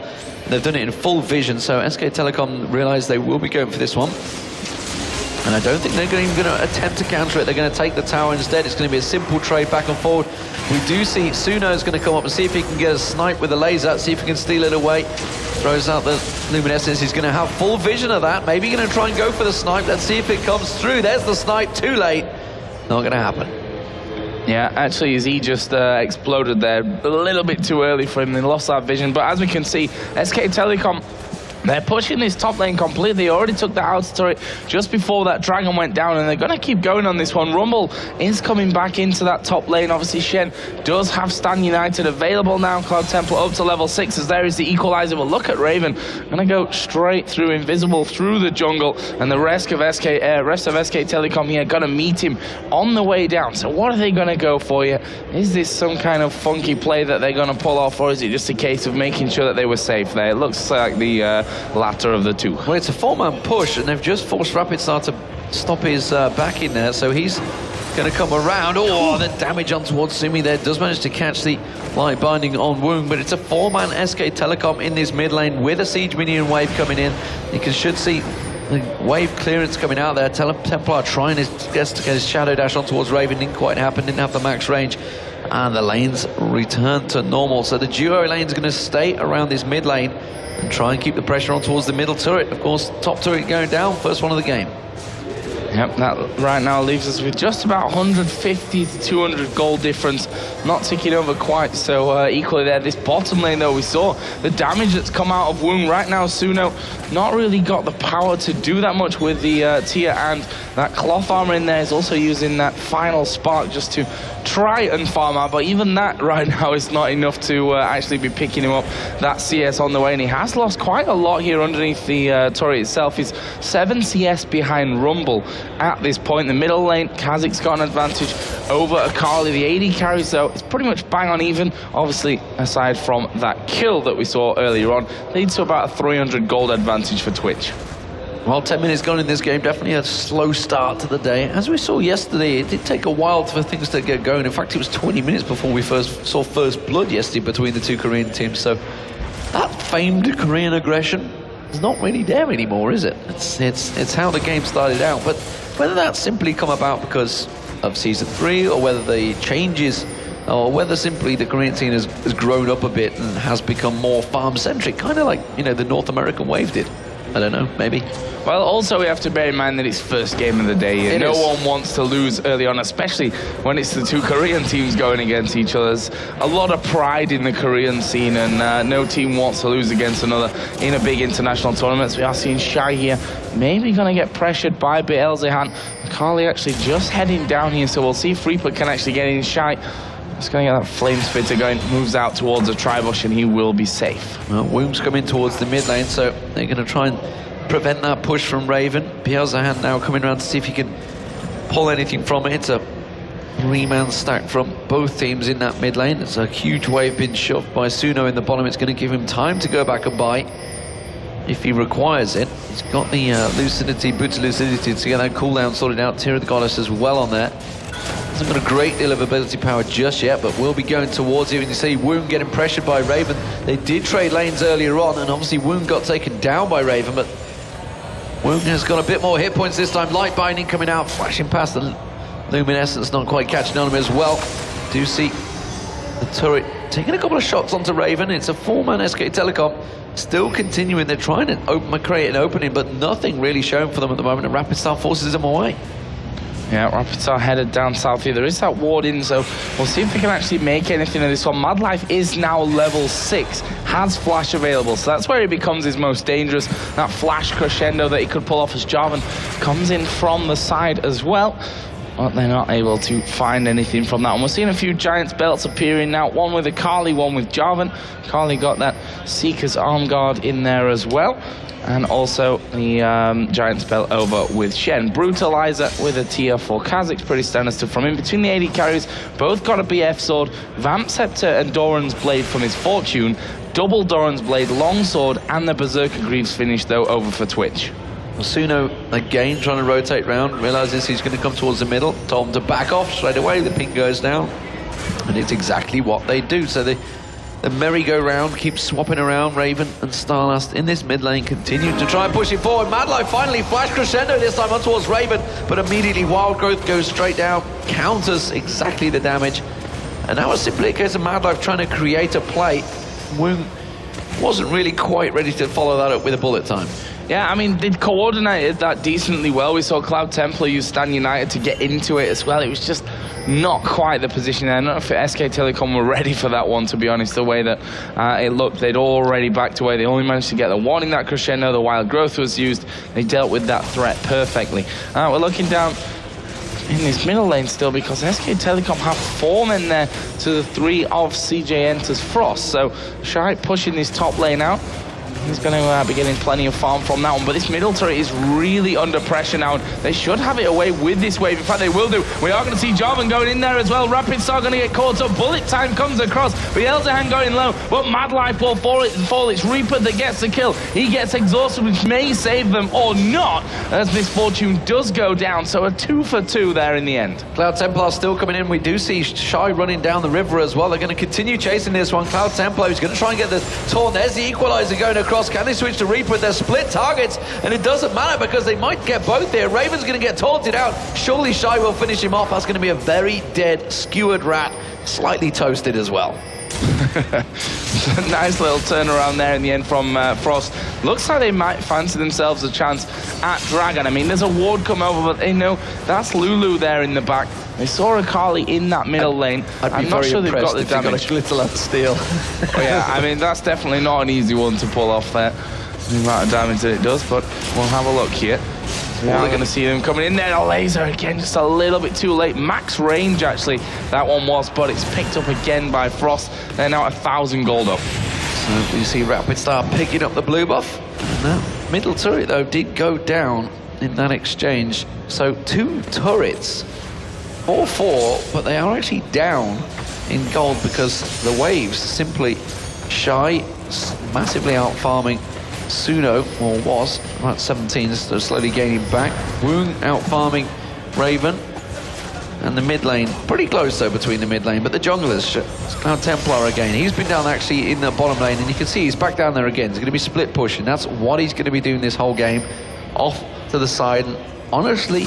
They've done it in full vision, so SK Telecom realise they will be going for this one. And I don't think they're even going to attempt to counter it. They're going to take the tower instead. It's going to be a simple trade back and forward. We do see Suno's going to come up and see if he can get a snipe with a laser, see if he can steal it away. Throws out the luminescence. He's going to have full vision of that. Maybe going to try and go for the snipe. Let's see if it comes through. There's the snipe. Too late. Not going to happen. Yeah, actually, as he just exploded there a little bit too early for him. They lost that vision. But as we can see, SK Telecom, they're pushing this top lane completely. They already took the outer turret just before that Dragon went down, and they're going to keep going on this one. Rumble is coming back into that top lane. Obviously, Shen does have Stan United available now. Cloud Templar up to level 6, as there is the equalizer. But look at Raven. Going to go straight through Invisible, through the jungle, and the rest of SK Telecom here going to meet him on the way down. So what are they going to go for here? Is this some kind of funky play that they're going to pull off, or is it just a case of making sure that they were safe there? It looks like the latter of the two. Well, it's a 4-man push, and they've just forced Rapid Star to stop his back in there, so he's going to come around. Oh, the damage on towards Simi there. Does manage to catch the light binding on Woong, but it's a 4-man SK Telecom in this mid lane with a Siege Minion wave coming in. You should see the wave clearance coming out there. Templar trying his best to get his Shadow Dash on towards Raven. Didn't quite happen, didn't have the max range. And the lanes return to normal. So the duo lane's going to stay around this mid lane and try and keep the pressure on towards the middle turret. Of course, top turret going down, first one of the game. Yep, that right now leaves us with just about 150 to 200 gold difference. Not ticking over quite so equally there. This bottom lane, though, we saw the damage that's come out of Woong. Right now, Suno not really got the power to do that much with the Tia, and that cloth armor in there is also using that final spark just to try and farm out. But even that right now is not enough to actually be picking him up that CS on the way. And he has lost quite a lot here underneath the turret itself. He's 7 CS behind Rumble at this point. In the middle lane, Kazik's got an advantage over Akali. The AD carries, though, it's pretty much bang on even. Obviously, aside from that kill that we saw earlier on, leads to about a 300 gold advantage for Twitch. Well, 10 minutes gone in this game, definitely a slow start to the day. As we saw yesterday, it did take a while for things to get going. In fact, it was 20 minutes before we saw first blood yesterday between the two Korean teams. So that famed Korean aggression is not really there anymore, is it? It's how the game started out. But whether that's simply come about because of Season 3, or whether the changes, or whether simply the Korean team has grown up a bit and has become more farm-centric, kind of like, you know, the North American wave did. I don't know, maybe. Well, also we have to bear in mind that it's first game of the day. No one wants to lose early on, especially when it's the two Korean teams going against each other. There's a lot of pride in the Korean scene, and no team wants to lose against another in a big international tournament. So we are seeing Shy here, maybe going to get pressured by Beelzehan. Carly actually just heading down here, so we'll see if Reaper can actually get in. Shy just going to get that Flame Spitter going, moves out towards a Tribush, and he will be safe. Well, Womb's coming towards the mid lane, so they're going to try and prevent that push from Raven. Beelzehan now coming around to see if he can pull anything from it. It's a 3-man stack from both teams in that mid lane. It's a huge wave being shoved by Suno in the bottom. It's going to give him time to go back and buy if he requires it. He's got the Lucidity, Boots of Lucidity to get that cooldown sorted out. Tear of the Goddess as well on there. Hasn't got a great deal of ability power just yet, but will be going towards it. And you see Wound getting pressured by Raven. They did trade lanes earlier on, and obviously Wound got taken down by Raven, but Wound has got a bit more hit points this time. Light Binding coming out, flashing past the Luminescence, not quite catching on him as well. Do see the turret taking a couple of shots onto Raven. It's a 4-man SK Telecom. Still continuing, they're trying to create an opening, but nothing really showing for them at the moment, and Rapid Star forces them away. Yeah, Rapid Star headed down south here. There is that ward in, so we'll see if we can actually make anything of this one. Mad Life is now level 6, has Flash available, so that's where he becomes his most dangerous. That Flash crescendo that he could pull off as Jarvan comes in from the side as well. But they're not able to find anything from that. And we're seeing a few Giants belts appearing now. One with Akali, one with Jarvan. Akali got that Seeker's Arm Guard in there as well. And also the Giants belt over with Shen. Brutalizer with a tier for Kha'Zix, pretty standard stuff from him. Between the AD carries, both got a BF sword. Vamp Scepter and Doran's Blade from his Fortune. Double Doran's Blade, Longsword, and the Berserker Greaves finish though over for Twitch. Suno again trying to rotate round, realizes he's going to come towards the middle. Told him to back off straight away. The ping goes down, and it's exactly what they do. So the merry-go-round keeps swapping around. Raven and Starlast in this mid lane continue to try and push it forward. Mad Life finally flash crescendo this time on towards Raven, but immediately Wild Growth goes straight down, counters exactly the damage. And that was simply a case of Mad Life trying to create a play. Woon wasn't really quite ready to follow that up with a bullet time. Yeah, I mean, they coordinated that decently well. We saw Cloud Templar use Stan United to get into it as well. It was just not quite the position there. I don't know if SK Telecom were ready for that one, to be honest, the way that it looked. They'd already backed away. They only managed to get the warning that crescendo. The Wild Growth was used. They dealt with that threat perfectly. We're looking down in this middle lane still, because SK Telecom have 4 men there to the 3 of CJ Entus Frost. So Shy pushing this top lane out. He's going to be getting plenty of farm from that one, but this middle turret is really under pressure now. They should have it away with this wave. In fact, they will do. We are going to see Jarvan going in there as well. Rapid Star going to get caught up. Bullet time comes across. Beelzehan going low, but Mad Life will fall. It's Reaper that gets the kill. He gets exhausted, which may save them or not, as this Fortune does go down. So a 2 for 2 there in the end. Cloud Templar still coming in. We do see Shy running down the river as well. They're going to continue chasing this one. Cloud Templar is going to try and get the Taunt. There's the Equalizer going across. Can they switch to Reaper? They're split targets, and it doesn't matter because they might get both there. Raven's going to get taunted out. Surely Shy will finish him off. That's going to be a very dead, skewered rat. Slightly toasted as well. Nice little turnaround there in the end from Frost. Looks like they might fancy themselves a chance at Dragon. I mean, there's a ward come over, but they know that's Lulu there in the back. They saw Akali in that middle lane. I'm not sure they've got the damage. Got a Glitter Lance steal. Oh, yeah, I mean, that's definitely not an easy one to pull off there. The amount of damage that it does, but we'll have a look here. Now we're going to see them coming in there. A laser again, just a little bit too late. Max range, actually, that one was, but it's picked up again by Frost. They're now 1,000 gold up. So you see Rapid Star picking up the blue buff. And that middle turret, though, did go down in that exchange. So 2 turrets, or 4, but they are actually down in gold because the waves simply Shy, massively out farming Suno, or was, about 17, so slowly gaining back. Woon out farming Raven. And the mid lane, pretty close though between the mid lane, but the junglers, it's Cloud Templar again. He's been down actually in the bottom lane, and you can see he's back down there again. He's going to be split pushing. That's what he's going to be doing this whole game. Off to the side, and honestly,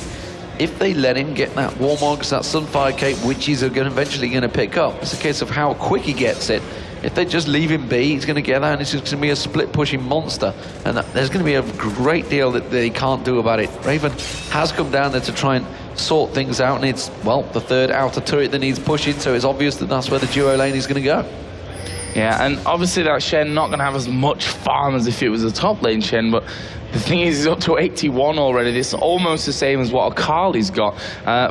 if they let him get that Warmogs, that Sunfire Cape, which he's eventually going to pick up, it's a case of how quick he gets it. If they just leave him be, he's going to get that, and it's just going to be a split-pushing monster. And there's going to be a great deal that they can't do about it. Raven has come down there to try and sort things out, and it's, well, the third outer turret that needs pushing, so it's obvious that that's where the duo lane is going to go. Yeah, and obviously that Shen not going to have as much farm as if it was a top lane Shen, but the thing is, he's up to 81 already. This is almost the same as what Akali's got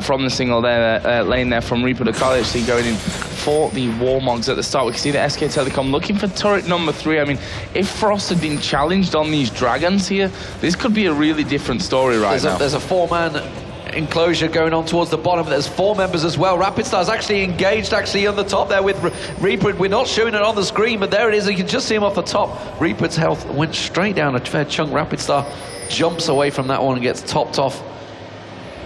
from the single there, lane there from Reaper to Akali, actually going in for the Warmogs at the start. We can see the SK Telecom looking for turret number 3. I mean, if Frost had been challenged on these dragons here, this could be a really different story now. There's a 4-man enclosure going on towards the bottom. There's 4 members as well. Rapid Star's actually engaged on the top there with Reaper. We're not showing it on the screen, but there it is. You can just see him off the top. Reaper's health went straight down a fair chunk. Rapid Star jumps away from that one and gets topped off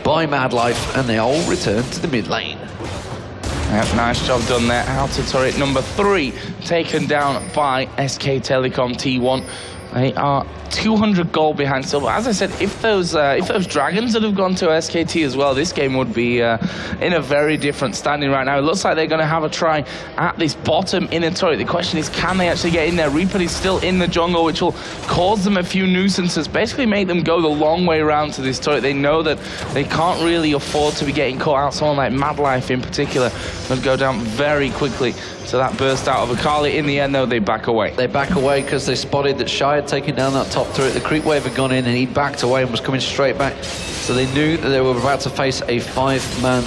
by Madlife, and they all return to the mid lane. Yep, nice job done there. Outer turret number 3 taken down by SK Telecom T1. They are 200 gold behind still, but as I said, if those dragons had have gone to SKT as well, this game would be in a very different standing right now. It looks like they're going to have a try at this bottom inner turret. The question is, can they actually get in there? Reaper is still in the jungle, which will cause them a few nuisances, basically make them go the long way around to this turret. They know that they can't really afford to be getting caught out. Someone like Madlife in particular would go down very quickly. So that burst out of Akali. In the end, though, they back away. They back away because they spotted that Shy had taken down that top turret. The creep wave had gone in, and he backed away and was coming straight back. So they knew that they were about to face a 5-man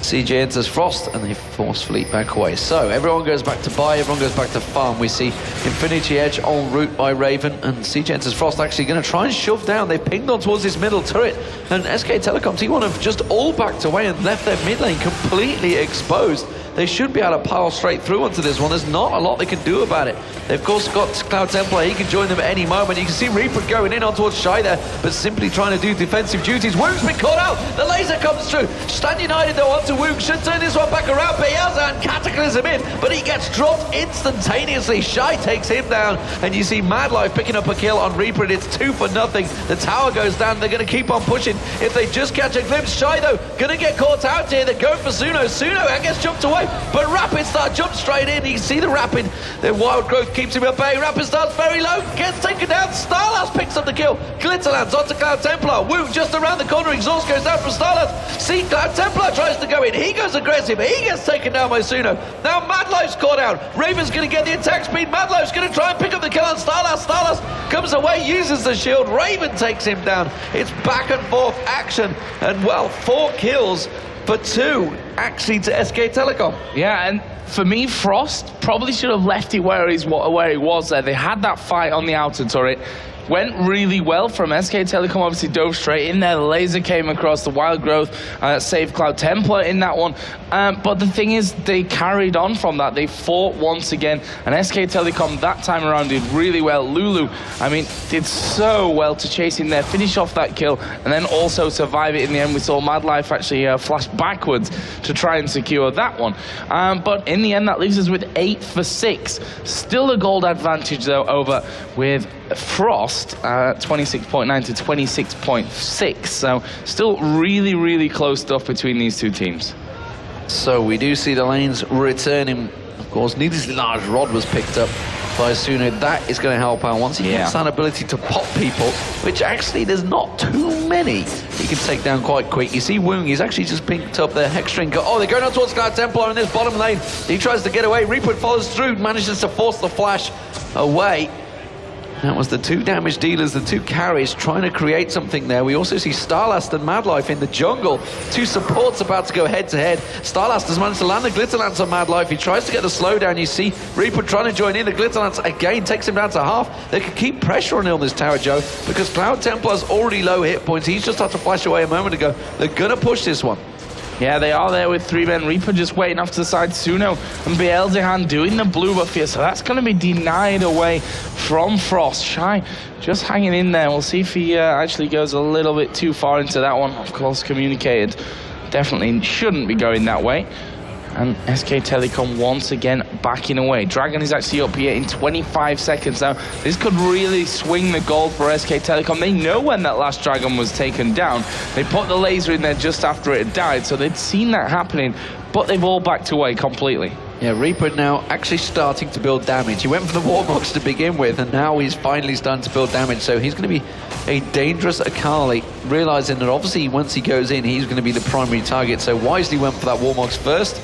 CJ Entus Frost, and they forcefully back away. So everyone goes back to buy, everyone goes back to farm. We see Infinity Edge en route by Raven, and CJ Entus Frost actually going to try and shove down. They pinged on towards this middle turret, and SK Telecom T1 have just all backed away and left their mid lane completely exposed. They should be able to pile straight through onto this one. There's not a lot they can do about it. They've of course got Cloud Templar. He can join them at any moment. You can see Reaper going in on towards Shy there, but simply trying to do defensive duties. Woong's been caught out. The laser comes through. Stand United though onto Woong. Should turn this one back around. Beelzan Cataclysm in, but he gets dropped instantaneously. Shy takes him down, and you see Madlife picking up a kill on Reaper, and it's 2 for nothing. The tower goes down. They're going to keep on pushing. If they just catch a glimpse, Shy though going to get caught out here. They're going for Suno. Suno, I guess, jumped away, but Rapid Star jumps straight in. You see the Rapid. Their wild growth keeps him at bay. Rapid Star's very low. Gets taken down. Starlast picks up the kill. Glitterlands onto Cloud Templar. Woong just around the corner. Exhaust goes down from Starlast. See, Cloud Templar tries to go in. He goes aggressive. He gets taken down by Suno. Now Madlife's caught out. Raven's going to get the attack speed. Madlife's going to try and pick up the kill on Starlast. Starlast comes away, uses the shield. Raven takes him down. It's back and forth action. And well, 4 kills for 2 actually to SK Telecom. Yeah, and for me, Frost probably should have left it where he was there. They had that fight on the outer turret. Went really well from SK Telecom, obviously dove straight in there. The laser came across, the wild growth, saved Cloud Templar in that one. But the thing is, they carried on from that. They fought once again, and SK Telecom that time around did really well. Lulu, I mean, did so well to chase in there, finish off that kill, and then also survive it in the end. We saw Madlife actually flash backwards to try and secure that one. But in the end, that leaves us with 8 for 6. Still a gold advantage, though, over with Frost. 26.9 to 26.6, so still really, really close stuff between these two teams. So we do see the lanes returning. Of course, needlessly large rod was picked up by Suno. That is going to help out once he gets that ability to pop people, which actually there's not too many he can take down quite quick. You see Woong, he's actually just picked up the Hex String. Oh, they're going on towards Cloud Templar in this bottom lane. He tries to get away. Reaper follows through, manages to force the flash away. That was the 2 damage dealers, the 2 carries, trying to create something there. We also see Starlast and Madlife in the jungle. 2 supports about to go head-to-head. Starlast has managed to land the Glitterlance on Madlife. He tries to get the slowdown. You see Reaper trying to join in. The Glitterlance again takes him down to half. They can keep pressure on him on this tower, Joe, because Cloud Templar's already low hit points. He's just had to flash away a moment ago. They're going to push this one. Yeah, they are there with 3 men. Reaper just waiting off to the side. Suno and Beelzebub doing the blue buff here, so that's going to be denied away from Frost. Shy just hanging in there. We'll see if he actually goes a little bit too far into that one. Of course, communicated. Definitely shouldn't be going that way. And SK Telecom once again backing away. Dragon is actually up here in 25 seconds now. This could really swing the gold for SK Telecom. They know when that last Dragon was taken down. They put the laser in there just after it had died, so they'd seen that happening, but they've all backed away completely. Yeah, Reaper now actually starting to build damage. He went for the Warbox to begin with, and now he's finally starting to build damage. So he's going to be a dangerous Akali, realizing that obviously once he goes in, he's going to be the primary target. So wisely went for that Warbox first.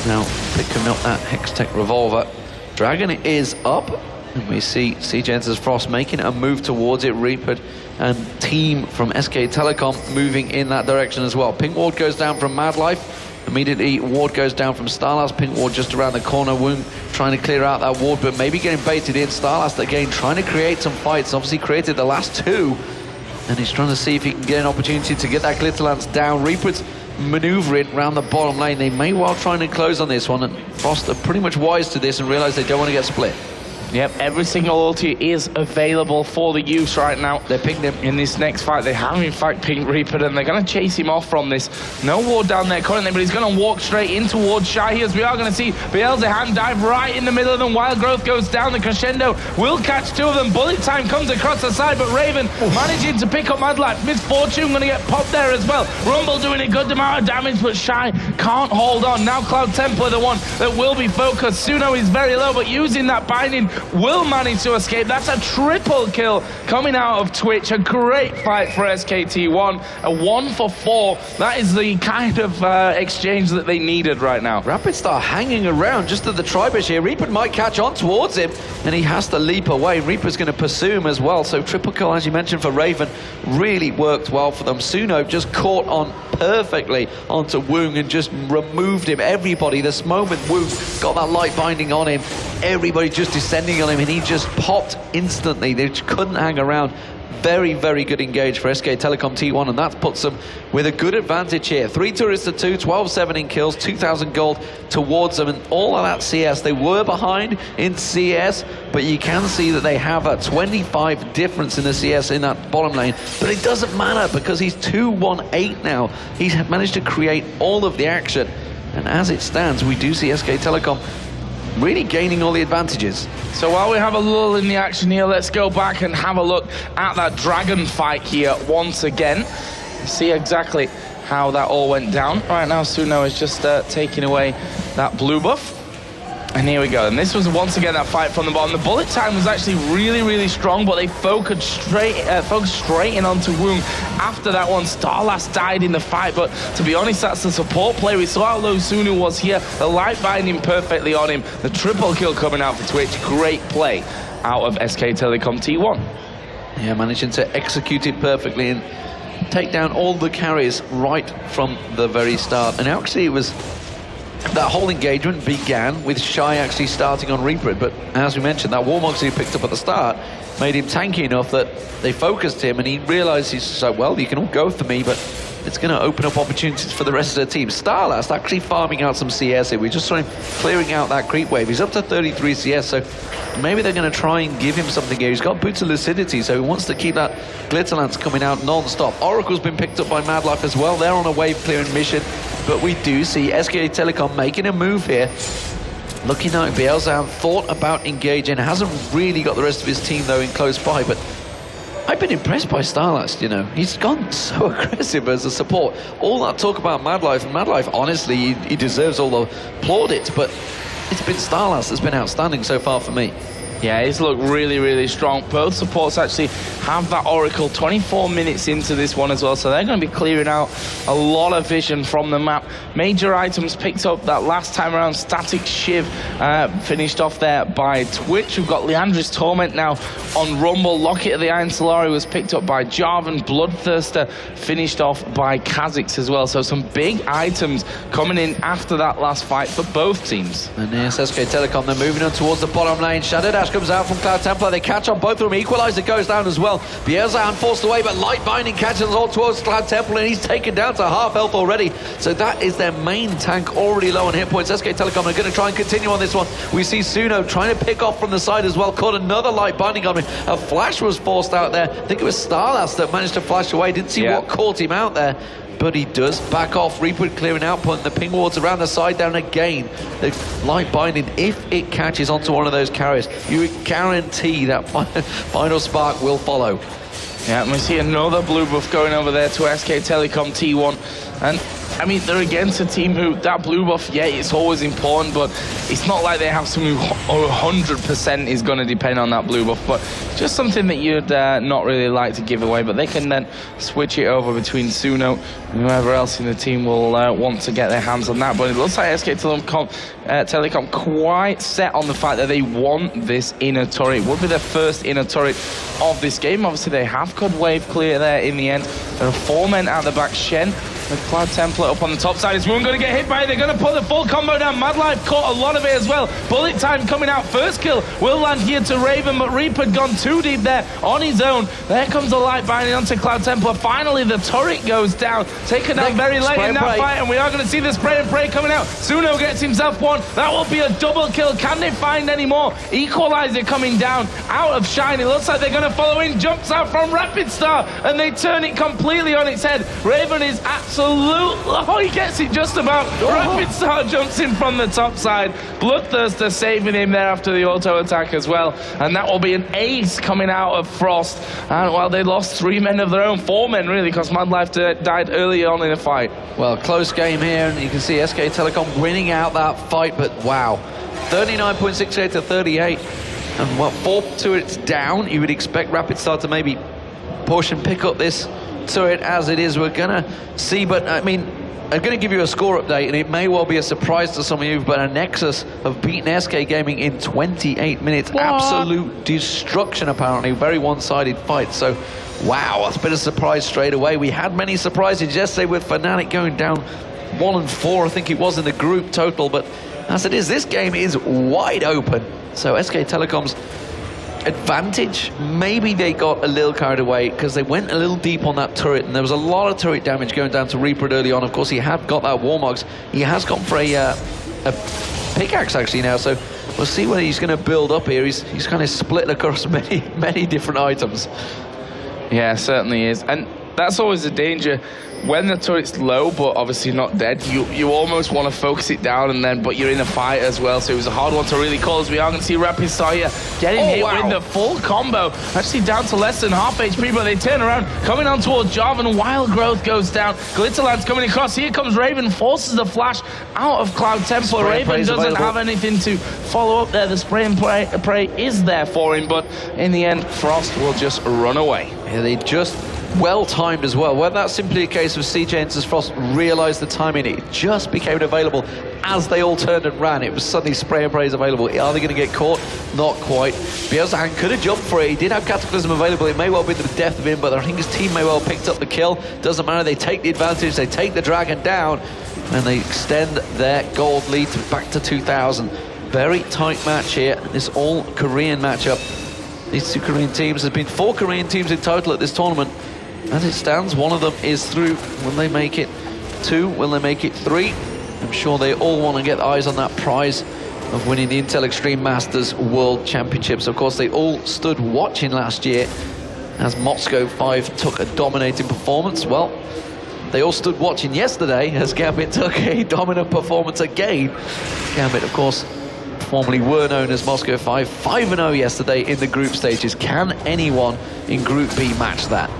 Now picking up that Hextech Revolver. Dragon is up, and we see CJ Entus Frost making a move towards it. Reaper and team from SK Telecom moving in that direction as well. Pink Ward goes down from Mad Life. Immediately, Ward goes down from Starlast. Pink Ward just around the corner. Woong trying to clear out that Ward, but maybe getting baited in. Starlast again trying to create some fights. Obviously created the last two, and he's trying to see if he can get an opportunity to get that Glitterlance down. Reaper's maneuvering around the bottom lane. They may well try and close on this one, and Frost are pretty much wise to this and realize they don't want to get split. Yep, every single ulti is available for the use right now. They're pinged him. In this next fight, they have in fact pinged Reaper, and they're going to chase him off from this. No Ward down there currently, but he's going to walk straight in towards Shy here, as we are going to see Beelzebub dive right in the middle of them. Wild Growth goes down, the Crescendo will catch two of them. Bullet Time comes across the side, but Raven managing to pick up Mad Life. Misfortune going to get popped there as well. Rumble doing a good amount of damage, but Shy can't hold on. Now Cloud Templar, the one that will be focused. Suno is very low, but using that binding will manage to escape. That's a triple kill coming out of Twitch. A great fight for SKT1. A 1 for 4. That is the kind of exchange that they needed right now. Rapid Star hanging around just at the Tribush here. Reaper might catch on towards him, and he has to leap away. Reaper's going to pursue him as well. So triple kill, as you mentioned, for Raven really worked well for them. Suno just caught on perfectly onto Woong and just removed him. Everybody, this moment Woong got that light binding on him, everybody just descending on him, and he just popped instantly. They just couldn't hang around. Very, very good engage for SK Telecom T1, and that puts them with a good advantage here. 3 tourists to 2, 12-7 in kills, 2,000 gold towards them, and all of that CS. They were behind in CS, but you can see that they have a 25 difference in the CS in that bottom lane. But it doesn't matter, because he's 2-1-8 now. He's managed to create all of the action, and as it stands, we do see SK Telecom really gaining all the advantages. So while we have a lull in the action here, let's go back and have a look at that Dragon fight here once again. See exactly how that all went down. Right now, Suno is just taking away that blue buff. And here we go. And this was once again that fight from the bottom. The bullet time was actually really, really strong, but they focused straight in onto Woong. After that one, Starlast died in the fight, but to be honest, that's the support play. We saw how low Suno was here. The light binding perfectly on him. The triple kill coming out for Twitch. Great play out of SK Telecom T1. Yeah, managing to execute it perfectly and take down all the carries right from the very start. And actually, it was that whole engagement began with Shy actually starting on Reaper, but as we mentioned, that Warmox he picked up at the start made him tanky enough that they focused him, and he realized he's just like, well, you can all go for me, but it's going to open up opportunities for the rest of the team. Starlast actually farming out some CS here. We just saw him clearing out that creep wave. He's up to 33 CS, so maybe they're going to try and give him something here. He's got Boots of Lucidity, so he wants to keep that Glitterlance coming out non-stop. Oracle's been picked up by Mad Life as well. They're on a wave clearing mission, but we do see SK Telecom making a move here. Looking like Beelzebub thought about engaging. Hasn't really got the rest of his team, though, in close by, but I've been impressed by Starlast, you know. He's gone so aggressive as a support. All that talk about Mad Life, and Mad Life, honestly, he deserves all the plaudits, but it's been Starlast that's been outstanding so far for me. Yeah, he's looked really, really strong. Both supports actually have that Oracle 24 minutes into this one as well, so they're going to be clearing out a lot of vision from the map. Major items picked up that last time around. Static Shiv finished off there by Twitch. We've got Leandra's Torment now on Rumble. Locket of the Iron Solari was picked up by Jarvan. Bloodthirster finished off by Kha'Zix as well. So some big items coming in after that last fight for both teams. And yes, SK Telecom, they're moving on towards the bottom lane. Shadow Dash comes out from Cloud Templar. They catch on both of them. Equalizer goes down as well. Beelzebub forced away, but Light Binding catches all towards Cloud Templar, and he's taken down to half health already. So that is their main tank, already low on hit points. SK Telecom are going to try and continue on this one. We see Suno trying to pick off from the side as well. Caught another Light Binding on him. A flash was forced out there. I think it was Starlast that managed to flash away. Didn't see what caught him out there, but he does back off. Reaper clearing out, putting the ping wards around the side down again. The light binding, if it catches onto one of those carriers, you guarantee that final spark will follow. Yeah, and we see another blue buff going over there to SK Telecom T1. And I mean, they're against a team who, that blue buff, yeah, it's always important, but it's not like they have someone who 100% is going to depend on that blue buff, but just something that you'd not really like to give away, but they can then switch it over between Suno and whoever else in the team will want to get their hands on that. But it looks like SK Telecom quite set on the fact that they want this inner turret. It would be their first inner turret of this game. Obviously, they have got wave clear there in the end. There are 4 men at the back. Shen, the Cloud Templar up on the top side. Is Woon going to get hit by it? They're going to put the full combo down. Madlife caught a lot of it as well. Bullet time coming out. First kill will land here to Raven, but Reaper gone too deep there on his own. There comes the light binding onto Cloud Templar. Finally, the turret goes down. Taken down very late in that fight, and we are going to see the spray and pray coming out. Suno gets himself one. That will be a double kill. Can they find any more? Equalizer coming down out of Shine. It looks like they're going to follow in. Jumps out from Rapid Star, and they turn it completely on its head. Raven is absolutely... Oh, he gets it just about. Rapid Star jumps in from the top side. Bloodthirster saving him there after the auto attack as well. And that will be an ace coming out of Frost. And well, they lost 3 men of their own, 4 men really, because Madlife died early on in the fight. Well, close game here, and you can see SK Telecom winning out that fight, but wow. 39.68 to 38. And what, 4 turrets down, you would expect Rapid Star to maybe push and pick up this turret as it is. We're gonna see, but I mean, I'm going to give you a score update, and it may well be a surprise to some of you, but a Nexus have beaten SK Gaming in 28 minutes. What? Absolute destruction, apparently. Very one-sided fight. So, wow, that's been a surprise straight away. We had many surprises yesterday with Fnatic going down 1-4, I think it was, in the group total. But as it is, this game is wide open. So SK Telecom's advantage, maybe they got a little carried away because they went a little deep on that turret, and there was a lot of turret damage going down to Reaper early on. Of course, he had got that Warmogs. He has gone for a pickaxe actually now, so we'll see what he's going to build up here. He's kind of split across many different items. Yeah, certainly is. And that's always a danger. When the turret's low, but obviously not dead, you almost want to focus it down, and then, but you're in a fight as well, so it was a hard one to really call, as we are going to see Rapid Star here getting hit with the full combo. Actually down to less than half HP, but they turn around, coming on towards Jarvan. Wild Growth goes down. Glitterland's coming across. Here comes Raven, forces the flash out of Cloud Templar. Raven doesn't have anything to follow up there. The spray and pray is there for him, but in the end, Frost will just run away. Yeah, they just well-timed as well. Whether that's simply a case of CJ Entus Frost realised the timing, it just became available as they all turned and ran. It was suddenly spray and praise available. Are they going to get caught? Not quite. Beelzebub could have jumped for it. He did have Cataclysm available. It may well be the death of him, but I think his team may well have picked up the kill. Doesn't matter. They take the advantage. They take the Dragon down, and they extend their gold lead back to 2,000. Very tight match here. This all-Korean matchup. These 2 Korean teams. There's been 4 Korean teams in total at this tournament. As it stands, 1 of them is through. Will they make it 2? Will they make it 3? I'm sure they all want to get eyes on that prize of winning the Intel Extreme Masters World Championships. Of course, they all stood watching last year as Moscow 5 took a dominating performance. Well, they all stood watching yesterday as Gambit took a dominant performance again. Gambit, of course, formerly were known as Moscow 5, 5-0 yesterday in the group stages. Can anyone in Group B match that?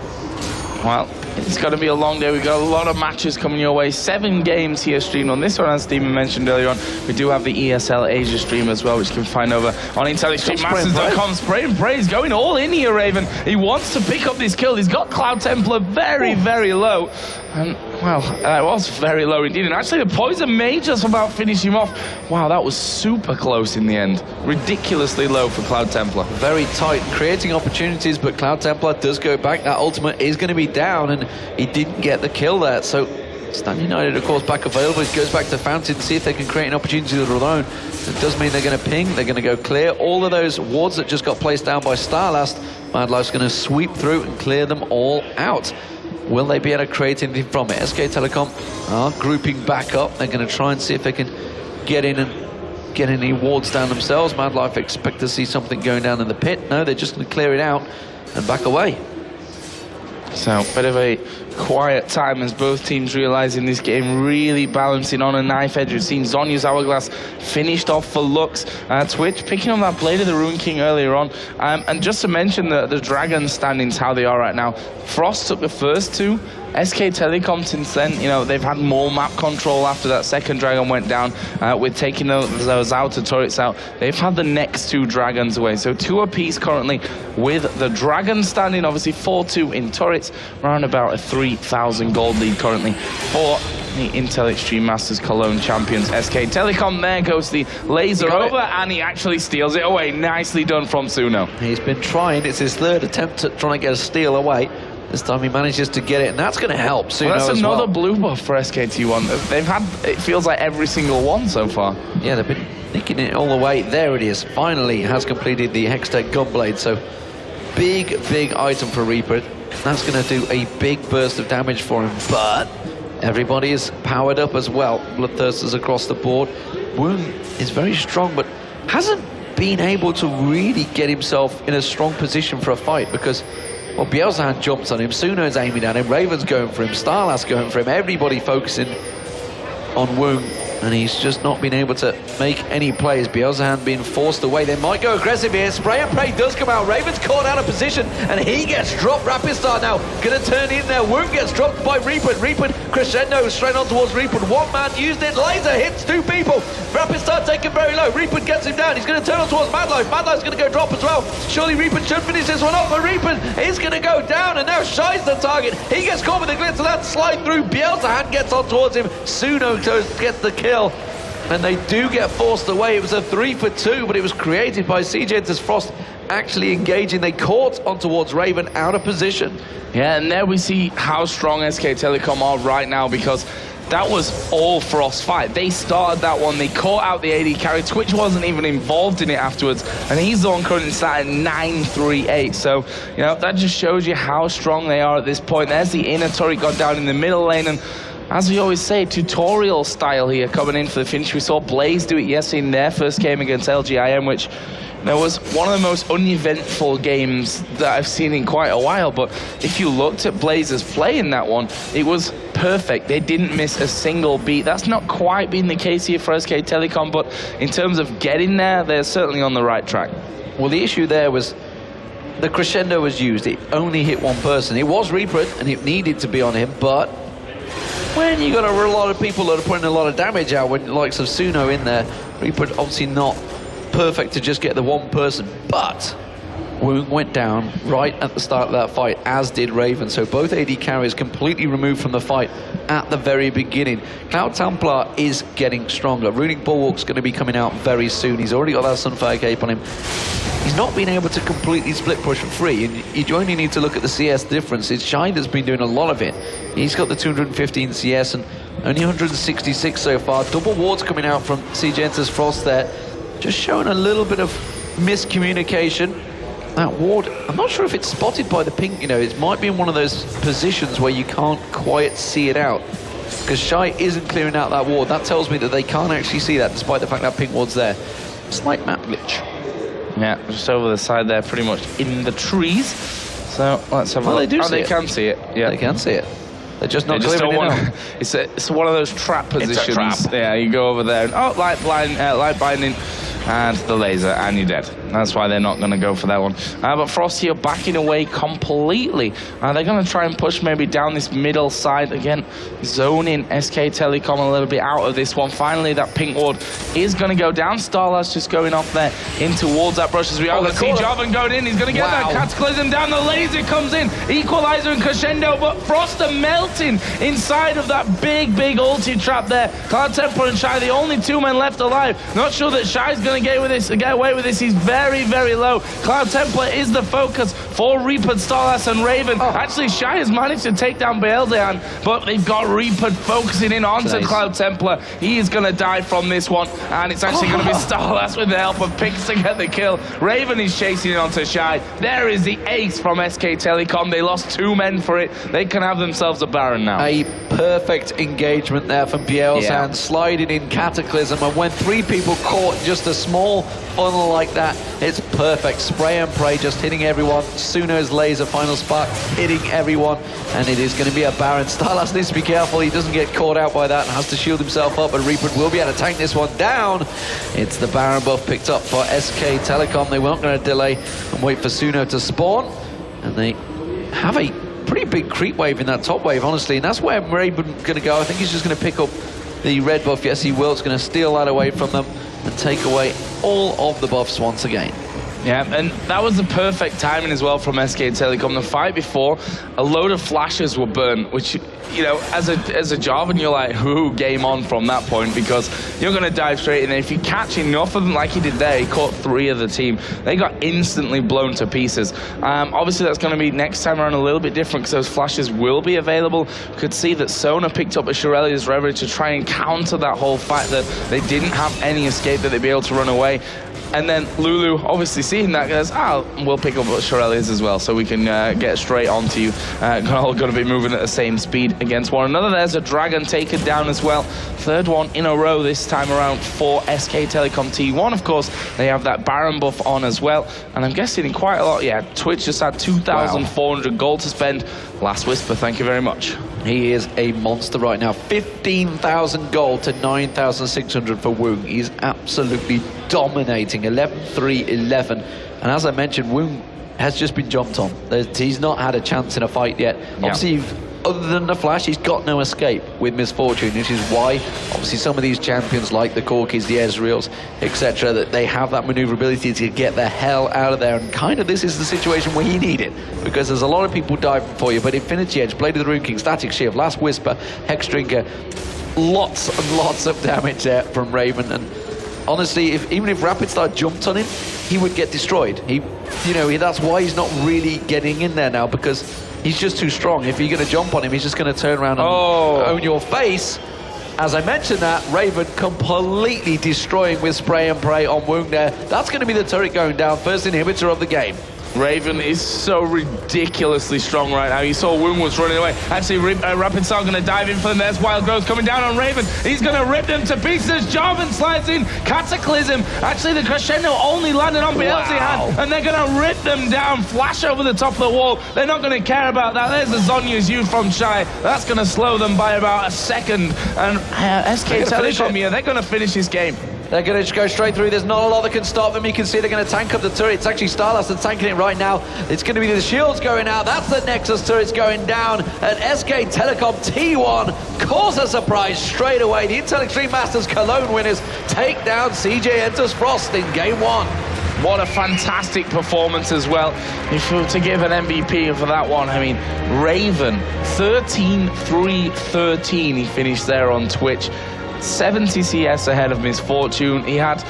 Well, it's going to be a long day. We've got a lot of matches coming your way. 7 games here streamed on this one, as Steven mentioned earlier on. We do have the ESL Asia stream as well, which you can find over on IntelliStreamMasters.com. Spray and praise going all in here, Raven. He wants to pick up this kill. He's got Cloud Templar very, very low. And, well, it was very low indeed. And actually, the Poison may just about finish him off. Wow, that was super close in the end. Ridiculously low for Cloud Templar. Very tight, creating opportunities, but Cloud Templar does go back. That ultimate is going to be down, and he didn't get the kill there. So, Stan United, of course, back available. It goes back to Fountain to see if they can create an opportunity of their own. It does mean they're going to ping, they're going to go clear. All of those wards that just got placed down by Starlast, Madlife's going to sweep through and clear them all out. Will they be able to create anything from it? SK Telecom are grouping back up. They're going to try and see if they can get in and get any wards down themselves. Madlife expect to see something going down in the pit. No, they're just going to clear it out and back away. So, bit of a quiet time as both teams realizing this game really balancing on a knife edge. We've seen Zhonya's Hourglass finished off for Lux. Twitch picking on that Blade of the Ruin King earlier on. And just to mention the Dragon standings, how they are right now. Frost took the first 2, SK Telecom since then, you know, they've had more map control after that second dragon went down with taking those outer turrets out. They've had the next 2 dragons away, so 2 apiece currently, with the dragon standing obviously 4-2 in turrets, around about a 3,000 gold lead currently for the Intel Extreme Masters Cologne champions SK Telecom. There goes the laser over, and he actually steals it away. Nicely done from Suno. He's been trying. It's his 3rd attempt at trying to get a steal away. This time he manages to get it, and that's going to help Suno Well, that's another well. blue buff for SKT1. They've had, it feels like, every single one so far. Yeah, they've been nicking it all the way. There it is. Finally has completed the Hextech Gunblade. So big item for Reaper. That's going to do a big burst of damage for him, but everybody is powered up as well. Bloodthirsters across the board. Woon is very strong, but hasn't been able to really get himself in a strong position for a fight, because, well, Bielsahan jumps on him, Suno's aiming at him, Raven's going for him, Starlass going for him, everybody focusing on Woon, and he's just not been able to make any plays. Bielsahan being forced away. They might go aggressive here. Spray and pray does come out. Raven's caught out of position, and he gets dropped. Rapid Star now going to turn in there. Woon gets dropped by Reaper. Reaper crescendo straight on towards Reaper. One man used it. Laser hits 2 people. Rapid Star taken very low. Reaper gets him down. He's going to turn on towards Madlife. Madlife's going to go drop as well. Surely Reaper should finish this one off, but Reaper is going to go down, and now Shy's the target. He gets caught with the glitz, and that slide through. Bielsahan gets on towards him. Suno gets the kill, and they do get forced away. It was a 3 for 2, but it was created by CJ Entus Frost actually engaging. They caught on towards Raven out of position. Yeah, and there we see how strong SK Telecom are right now, because that was all Frost fight. They started that one, they caught out the AD carry. Twitch wasn't even involved in it afterwards, and he's the one currently sat at 9-3-8. So, you know, that just shows you how strong they are at this point. There's the inner turret got down in the middle lane, and as we always say, tutorial style here coming in for the finish. We saw Blaze do it yesterday in their first game against LGIM, which was one of the most uneventful games that I've seen in quite a while. But if you looked at Blaze's play in that one, it was perfect. They didn't miss a single beat. That's not quite been the case here for SK Telecom, but in terms of getting there, they're certainly on the right track. Well, the issue there was the crescendo was used. It only hit one person. It was Reaper, and it needed to be on him, but when you got a lot of people that are putting a lot of damage out, with the likes of Suno in there, Reaper obviously not perfect to just get the one person, but Woon went down right at the start of that fight, as did Raven. So both AD carriers completely removed from the fight at the very beginning. Cloud Templar is getting stronger. Runic Bulwark's going to be coming out very soon. He's already got that Sunfire Cape on him. He's not been able to completely split push for free, and you only need to look at the CS difference. It's Shine that's been doing a lot of it. He's got the 215 CS and only 166 so far. Double wards coming out from CJ Entus Frost there, just showing a little bit of miscommunication. That ward, I'm not sure if it's spotted by the pink, you know, it might be in one of those positions where you can't quite see it out, because Shy isn't clearing out that ward. That tells me that they can't actually see that, despite the fact that pink ward's there. Slight map glitch. Yeah, just over the side there, pretty much in the trees. So let's have a look. They do see they it. can see it. Yeah, They can see it. They're just not They just clearing don't it want. out. It's one of those trap positions. a trap. Yeah, you go over there and light binding, and the laser, and you're dead. That's why they're not going to go for that one. But Frost here backing away completely. They're going to try and push maybe down this middle side again, zoning SK Telecom a little bit out of this one. Finally, that pink ward is going to go down. Starlass just going off there in towards that brush as we are going to see Jarvan going in. He's going to get that Cataclysm down. The laser comes in. Equalizer and Crescendo, but Frost are melting inside of that big ulti trap there. Cloud Templar and Shy, the only 2 men left alive. Not sure that Shy's going to get away with this. He's very low. Cloud Templar is the focus for Reaper, Starlass and Raven. Actually, Shy has managed to take down Beelzean, but they've got Reaper focusing in onto Cloud Templar. He is going to die from this one, and it's actually going to be Starlass with the help of Pix to get the kill. Raven is chasing in onto Shy. There is the ace from SK Telecom. They lost 2 men for it. They can have themselves a Baron now. A perfect engagement there from Bielsahan, sliding in Cataclysm, and when 3 people caught just a small funnel like that, it's perfect. Spray and pray, just hitting everyone. Suno's laser, final spark, hitting everyone, and it is going to be a Baron. Starlass needs to be careful he doesn't get caught out by that and has to shield himself up, and Reaper will be able to tank this one down. It's the Baron buff picked up for SK Telecom. They weren't going to delay and wait for Suno to spawn, and they have a pretty big creep wave in that top wave, honestly, and that's where Raven's going to go. I think he's just going to pick up the red buff. Yes, he will. It's going to steal that away from them and take away all of the buffs once again. Yeah, and that was the perfect timing as well from SK Telecom. The fight before, a load of flashes were burnt, which, you know, as a Jarvan, you're like, ooh, game on from that point, because you're going to dive straight in there. If you catch enough of them like he did there, he caught 3 of the team. They got instantly blown to pieces. Obviously, that's going to be next time around a little bit different, because those flashes will be available. You could see that Sona picked up a Shirelia's Reverie to try and counter that whole fact that they didn't have any escape, that they'd be able to run away. And then Lulu, obviously seeing that, goes, we'll pick up Shirelia's as well, so we can get straight onto you. All going to be moving at the same speed against one another. There's a Dragon taken down as well. 3rd one in a row this time around for SK Telecom T1. Of course, they have that Baron buff on as well. And I'm guessing in quite a lot, yeah, Twitch just had 2,400 gold to spend. Last Whisper, thank you very much. He is a monster right now. 15,000 gold to 9,600 for Woong. He's absolutely dominating. 11-3, 11. And as I mentioned, Woong has just been jumped on. He's not had a chance in a fight yet. Obviously, other than the flash, he's got no escape with Misfortune, which is why, obviously, some of these champions like the Corkis, the Ezreals, etc., that they have that maneuverability to get the hell out of there. And kind of this is the situation where you need it, because there's a lot of people diving for you. But Infinity Edge, Blade of the Rune King, Static Shield, Last Whisper, Hex Drinker, lots and lots of damage there from Raven. And honestly, even if Rapid Star jumped on him, he would get destroyed. That's why he's not really getting in there now, because he's just too strong. If you're going to jump on him, he's just going to turn around and own your face. As I mentioned that, Raven completely destroying with spray and pray on Woong there. That's going to be the turret going down. First inhibitor of the game. Raven is so ridiculously strong right now. You saw Woong was running away. Actually, Rapid Star going to dive in for them. There's Wild Growth coming down on Raven. He's going to rip them to pieces. Jarvan slides in. Cataclysm. Actually, the Crescendo only landed on Beelzy hand, and they're going to rip them down. Flash over the top of the wall. They're not going to care about that. There's the Zhonya's used from Shy. That's going to slow them by about a second. And SK Telecom here, they're going to finish this game. They're going to just go straight through. There's not a lot that can stop them. You can see they're going to tank up the turret. It's actually Starlast that's tanking it right now. It's going to be the shields going out. That's the Nexus turrets going down. And SK Telecom T1 cause a surprise straight away. The Intel Extreme Masters Cologne winners take down CJ Entus Frost in game 1. What a fantastic performance as well. If we were to give an MVP for that one, I mean, Raven, 13-3-13 he finished there on Twitch. 70 CS ahead of Misfortune. He had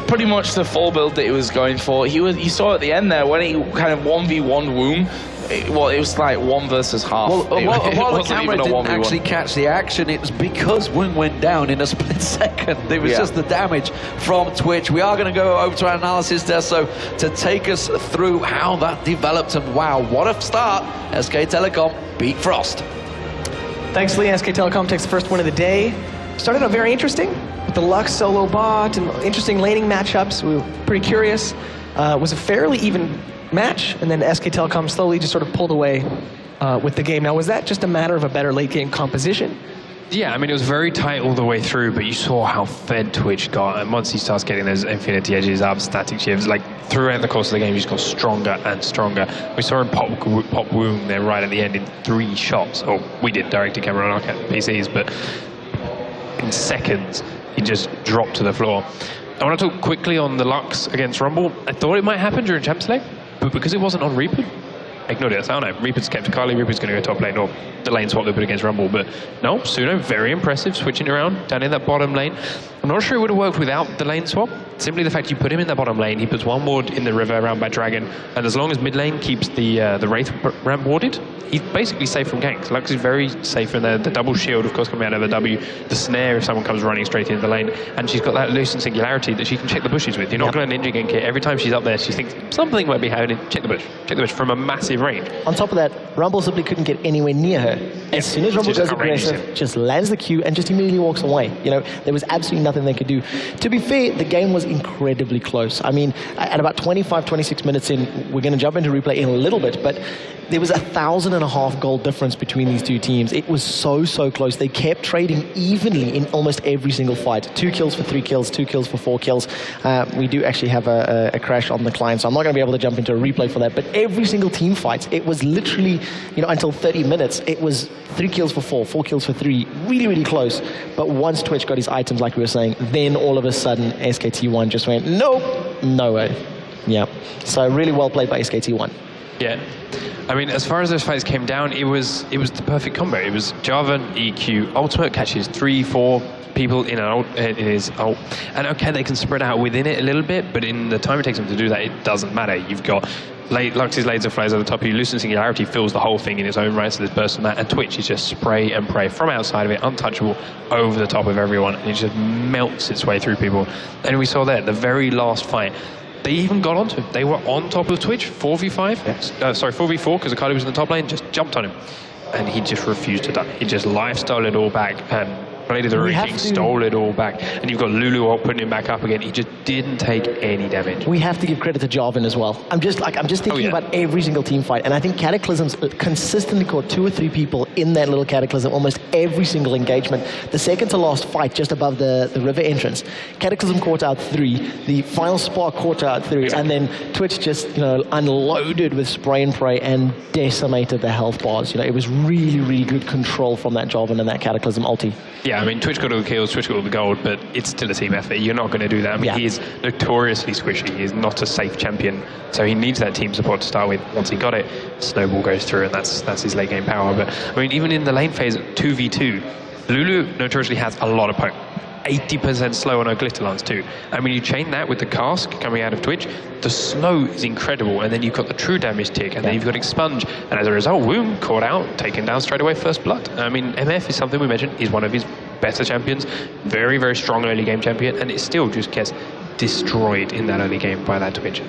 pretty much the full build that he was going for. You saw at the end there when he kind of 1v1 Woong. It was like 1 versus half. While the camera didn't actually catch the action, it was because Woong went down in a split second. It was just the damage from Twitch. We are going to go over to our analysis there, so to take us through how that developed, and wow, what a start. SK Telecom beat Frost. Thanks, Lee. SK Telecom takes the first win of the day. Started out very interesting with the Lux solo bot and interesting laning matchups. We were pretty curious. It was a fairly even match, and then SK Telecom slowly just sort of pulled away with the game. Now, was that just a matter of a better late game composition? Yeah, I mean, it was very tight all the way through, but you saw how fed Twitch got, and once he starts getting those Infinity Edges up, Static Shifts, like throughout the course of the game, he just got stronger and stronger. We saw him pop Woong there right at the end in 3 shots, or we did direct to camera on our PCs, but in seconds, he just dropped to the floor. I want to talk quickly on the Lux against Rumble. I thought it might happen during Champ Select, but because it wasn't on Reaper, I ignored it. I don't know, Reaper's kept Kali, Reaper's going to go top lane, or the lane swap they put against Rumble, but no, Suno, very impressive, switching around down in that bottom lane. I'm not sure it would have worked without the lane swap. Simply the fact you put him in that bottom lane, he puts 1 ward in the river around by Dragon, and as long as mid lane keeps the Wraith ramp warded, he's basically safe from ganks. Lux is very safe in there. The double shield, of course, coming out of the W, the snare if someone comes running straight into the lane, and she's got that lucent singularity that she can check the bushes with. You're not going to ninja gank it. Every time she's up there, she thinks something might be happening. Check the bush from a massive range. On top of that, Rumble simply couldn't get anywhere near her. As soon as Rumble goes aggressive, just lands the Q and just immediately walks away. There was absolutely nothing they could do. To be fair, the game was incredibly close. I mean, at about 25, 26 minutes in, we're going to jump into replay in a little bit, but There was 1,500 gold difference between these two teams. It was so close. They kept trading evenly in almost every single fight. 2 kills for 3 kills, 2 kills for 4 kills. We do actually have a crash on the client, so I'm not going to be able to jump into a replay for that. But every single team fight, it was literally, until 30 minutes, it was 3 kills for 4, 4 kills for 3. Really close. But once Twitch got his items, like we were saying, then all of a sudden SKT1 just went, nope, no way. Yeah. So really well played by SKT1. Yeah. I mean, as far as those fights came down, it was the perfect combo. It was Jarvan, EQ, ultimate catches 3, 4 people in his ult. And okay, they can spread out within it a little bit, but in the time it takes them to do that, it doesn't matter. You've got Lux's laser flies over the top of you, Lucent Singularity fills the whole thing in its own right, so there's burst on that, and Twitch is just spray and pray from outside of it, untouchable, over the top of everyone, and it just melts its way through people. And we saw there, the very last fight, they even got onto him. They were on top of Twitch, 4v5, sorry, 4v4, because Akali was in the top lane, just jumped on him. And he just refused to die. He just lifestyled it all back and bladed the King, stole it all back. And you've got Lulu putting him back up again. He just didn't take any damage. We have to give credit to Jarvan as well. I'm just thinking about every single team fight. And I think Cataclysm's consistently caught 2 or 3 people in that little Cataclysm, almost every single engagement. The second to last fight, just above the river entrance, Cataclysm caught out 3. The final spark caught out 3. Exactly. And then Twitch just, unloaded with spray and pray and decimated the health bars. It was really good control from that Jarvan and that Cataclysm ulti. Yeah, I mean, Twitch got all the kills, Twitch got all the gold, but it's still a team effort. You're not going to do that. I mean, he is notoriously squishy. He is not a safe champion, so he needs that team support to start with. Once he got it, snowball goes through, and that's his late game power. But I mean, even in the lane phase, 2v2, Lulu notoriously has a lot of poke. 80% slow on her glitter lance too. And when you chain that with the cask coming out of Twitch, the slow is incredible. And then you've got the true damage tick, and then you've got Expunge. And as a result, Wound caught out, taken down straight away, first blood. I mean, MF is something we mentioned, is one of his better champions. Very strong early game champion, and it still just gets destroyed in that early game by that Twitch.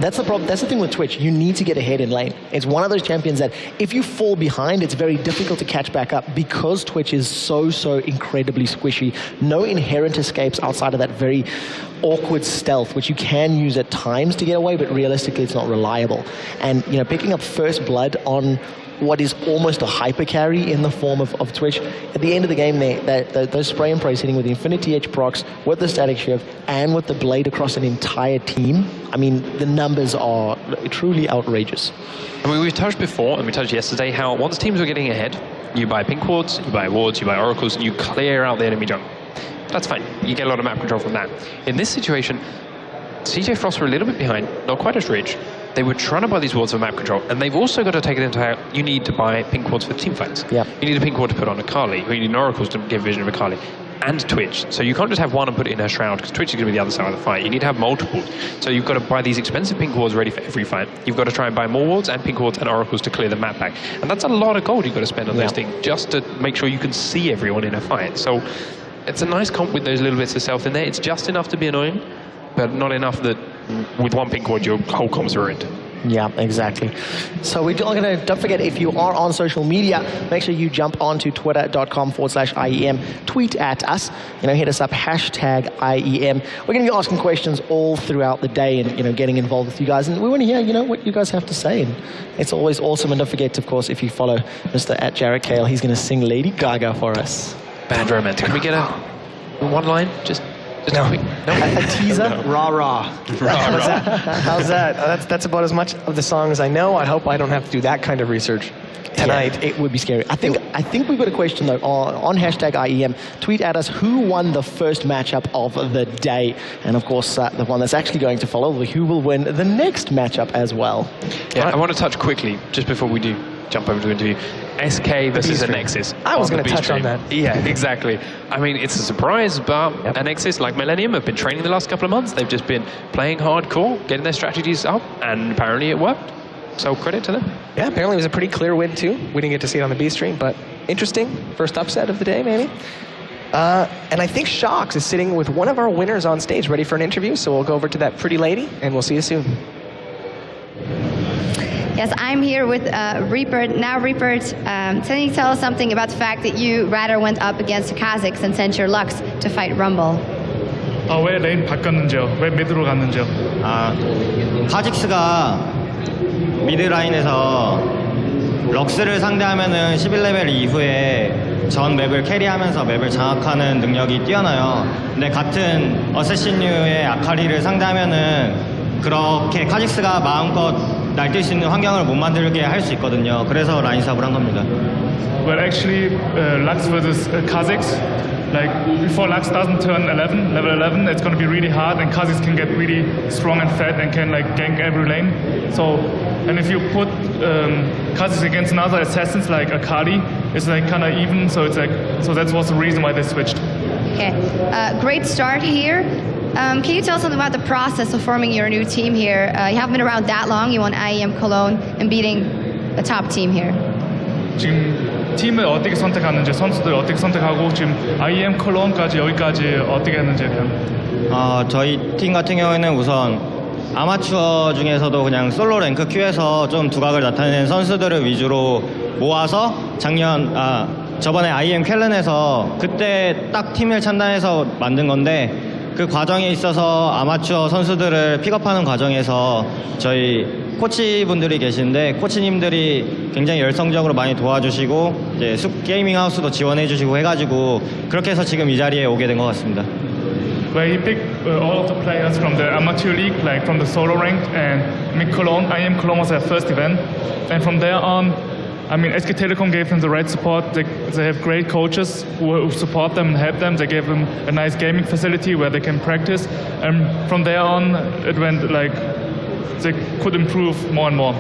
That's the problem. That's the thing with Twitch. You need to get ahead in lane. It's one of those champions that if you fall behind, it's very difficult to catch back up because Twitch is so incredibly squishy. No inherent escapes outside of that very awkward stealth, which you can use at times to get away, but realistically it's not reliable. And picking up first blood on what is almost a hyper carry in the form of Twitch. At the end of the game, those spray and prays hitting with the Infinity Edge procs, with the Static Shift, and with the blade across an entire team. I mean, the numbers are truly outrageous. I mean, we've touched before, and we touched yesterday, how once teams are getting ahead, you buy pink wards, you buy wards, you buy oracles, and you clear out the enemy jungle. That's fine. You get a lot of map control from that. In this situation, CJ Frost were a little bit behind, not quite as rich. They were trying to buy these wards for map control, and they've also got to take it into how you need to buy pink wards for team fights. Yeah. You need a pink ward to put on Akali, or you need oracles to give vision of Akali, and Twitch. So you can't just have one and put it in her shroud, because Twitch is going to be the other side of the fight. You need to have multiple. So you've got to buy these expensive pink wards ready for every fight. You've got to try and buy more wards and pink wards and oracles to clear the map back. And that's a lot of gold you've got to spend on those things, just to make sure you can see everyone in a fight. So it's a nice comp with those little bits of stealth in there. It's just enough to be annoying, but not enough that with one pink ward your whole comp's ruined. Yeah, exactly. So don't forget, if you are on social media, make sure you jump onto twitter.com/IEM, tweet at us, hit us up, #IEM. We're going to be asking questions all throughout the day and, getting involved with you guys. And we want to hear, what you guys have to say. And it's always awesome. And don't forget, of course, if you follow Mr. @Jarrett Kale, he's going to sing Lady Gaga for us. Bad romantic. Can we get a one line? Just no. quick. No. A teaser? Rah. How's that? That's about as much of the song as I know. I hope I don't have to do that kind of research tonight. Yeah, it would be scary. I think we've got a question though on #IEM. Tweet at us who won the first matchup of the day, and of course the one that's actually going to follow, who will win the next matchup as well. Yeah, I want to touch quickly just before we do jump over to the interview. SK versus a Nexus. I was going to touch on that. Yeah, exactly. I mean, it's a surprise, but a Nexus, like Millennium, have been training the last couple of months. They've just been playing hardcore, getting their strategies up, and apparently it worked. So credit to them. Yeah, apparently it was a pretty clear win too. We didn't get to see it on the B stream, but interesting. First upset of the day, maybe. And I think Shox is sitting with one of our winners on stage, ready for an interview. So we'll go over to that pretty lady, and we'll see you soon. Yes, I'm here with Reapert. Now, Reapert, can you tell us something about the fact that you rather went up against the Kazakhs and sent your Lux to fight Rumble? 왜 레인 바꿨는지요? 왜 미드로 갔는지요? 카직스가 미드 라인에서 럭스를 상대하면은 11레벨 이후에 전 맵을 캐리하면서 맵을 장악하는 능력이 뛰어나요. 근데 같은 어쌔신류의 아카리를 상대하면은 그렇게 카직스가 마음껏 날뛸 수 있는 환경을 못 만들게 할 수 있거든요. 그래서 라인 사업을 한 겁니다. Well, actually, Lux versus Kha'Zix, like before Lux doesn't turn 11, level 11, it's going to be really hard, and Kha'Zix can get really strong and fat and can like gank every lane. So, and if you put Kha'Zix against another assassins like Akali, it's like kind of even. So it's like, so that was the reason why they switched. Okay, great start here. Can you tell us something about the process of forming your new team here? You haven't been around that long. You won IEM Cologne and beating a top team here. 지금 팀을 어떻게 선택하는지, 선수들 어떻게 선택하고 지금 IEM 콜론까지 여기까지 어떻게 했는지에 대한. 저희 팀 같은 경우에는 우선 아마추어 중에서도 그냥 솔로 랭크 큐에서 좀 두각을 나타내는 선수들을 위주로 모아서 저번에 IEM 캘런에서 그때 딱 팀을 찬단해서 만든 건데 그 과정에 있어서 아마추어 선수들을 픽업하는 과정에서 저희 코치분들이 계신데 코치님들이 굉장히 열성적으로 많이 도와주시고 이제 게이밍 하우스도 지원해주시고 해가지고 그렇게 해서 지금 이 자리에 오게 된 것 같습니다. Where he picked all of the players from the amateur league, like from the solo ranked, and Cologne, IEM Cologne was their first event, and from there on, I mean, SK Telecom gave them the right support. They have great coaches who support them and help them. They gave them a nice gaming facility where they can practice, and from there on, it went like they could improve more and more.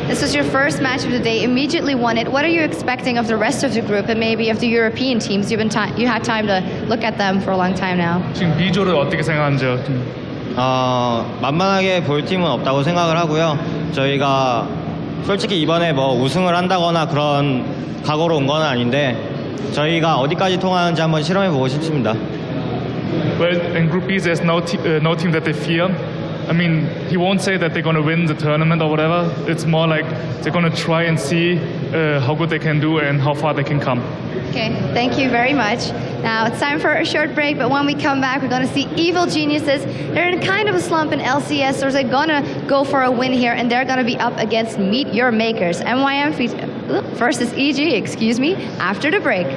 This was your first match of the day, immediately won it. What are you expecting of the rest of the group and maybe of the European teams? You had time to look at them for a long time now. 지금 B조를 어떻게 생각하는지요? 만만하게 볼 팀은 없다고 생각을 하고요. 저희가 솔직히 이번에 뭐 우승을 한다거나 그런 각오로 온 건 아닌데 저희가 어디까지 통하는지 한번 실험해 보고 싶습니다. Well, in Group B, there's no team that they fear. I mean, he won't say that they're going to win the tournament or whatever. It's more like they're going to try and see how good they can do and how far they can come. Okay, thank you very much. Now it's time for a short break, but when we come back, we're going to see Evil Geniuses. They're in kind of a slump in LCS, so they're going to go for a win here, and they're going to be up against Meet Your Makers, MYM versus EG, after the break.